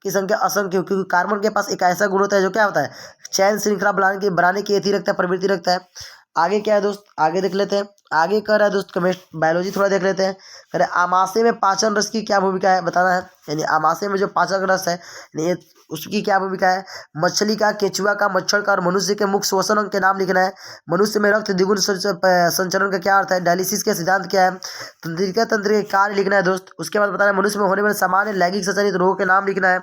की संख्या असंख्य, क्योंकि कार्बन के पास एक ऐसा गुण होता है जो क्या होता है, चैन श्रृंखला बनाने की एथी रखता है, प्रवृत्ति रखता है। आगे क्या है दोस्त, आगे देख लेते हैं। आगे कर रहा है दोस्त केमिस्ट्री बायोलॉजी थोड़ा देख लेते हैं। कह रहे आमाशय में पाचन रस की क्या भूमिका है बताना है, यानी आमाशय में जो पाचन रस है यानी उसकी क्या भूमिका है। मछली का, केचुआ का, मच्छर का और मनुष्य के मुख्य श्वसन अंग के नाम लिखना है। मनुष्य में रक्त द्विगुण संचरण का क्या अर्थ है। डायलिसिस के सिद्धांत क्या है। तंत्रिका तंत्र के कार्य लिखना है दोस्त। उसके बाद बताना है मनुष्य में होने वाले सामान्य लैंगिक संचालित रोगों के नाम लिखना है।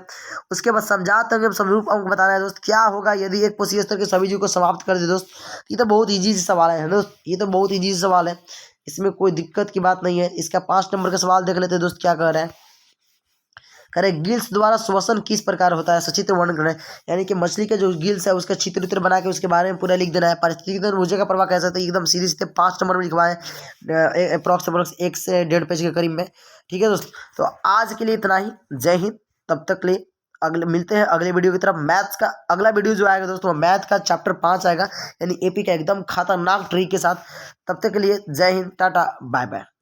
उसके बाद समझात अंग एवं समरूप अंग बताना है दोस्त। क्या होगा यदि एक कोशिकीय स्तर के सभी जीव को समाप्त कर दे दोस्त। ये तो बहुत ईजी सवाल है दोस्त, ये तो बहुत ईजी सवाल है, इसमें कोई दिक्कत की बात नहीं है। इसका 5 नंबर का सवाल देख लेते हैं दोस्त, क्या कह रहा है। कह रहे गिल्स द्वारा श्वसन किस प्रकार होता है, सचित्र वर्णन करना है। यानी कि मछली के जो गिल्स है उसका चित्र उत्र बना के उसके बारे में पूरा लिख देना है। पारिस्थितिकी ऊर्जा का प्रभाव कैसा था, एकदम सीधे सीधे 5 नंबर में लिखवाएं, अप्रोक्स 1 से 1.5 पेज के करीब में। ठीक है दोस्त, तो आज के लिए इतना ही। जय हिंद। तब तक लिए अगले मिलते हैं अगले वीडियो की तरफ। मैथ्स का अगला वीडियो जो आएगा दोस्तों, मैथ का चैप्टर 5 आएगा, यानी एपी का एकदम खतरनाक ट्रिक के साथ। तब तक के लिए जय हिंद, टाटा, बाय बाय।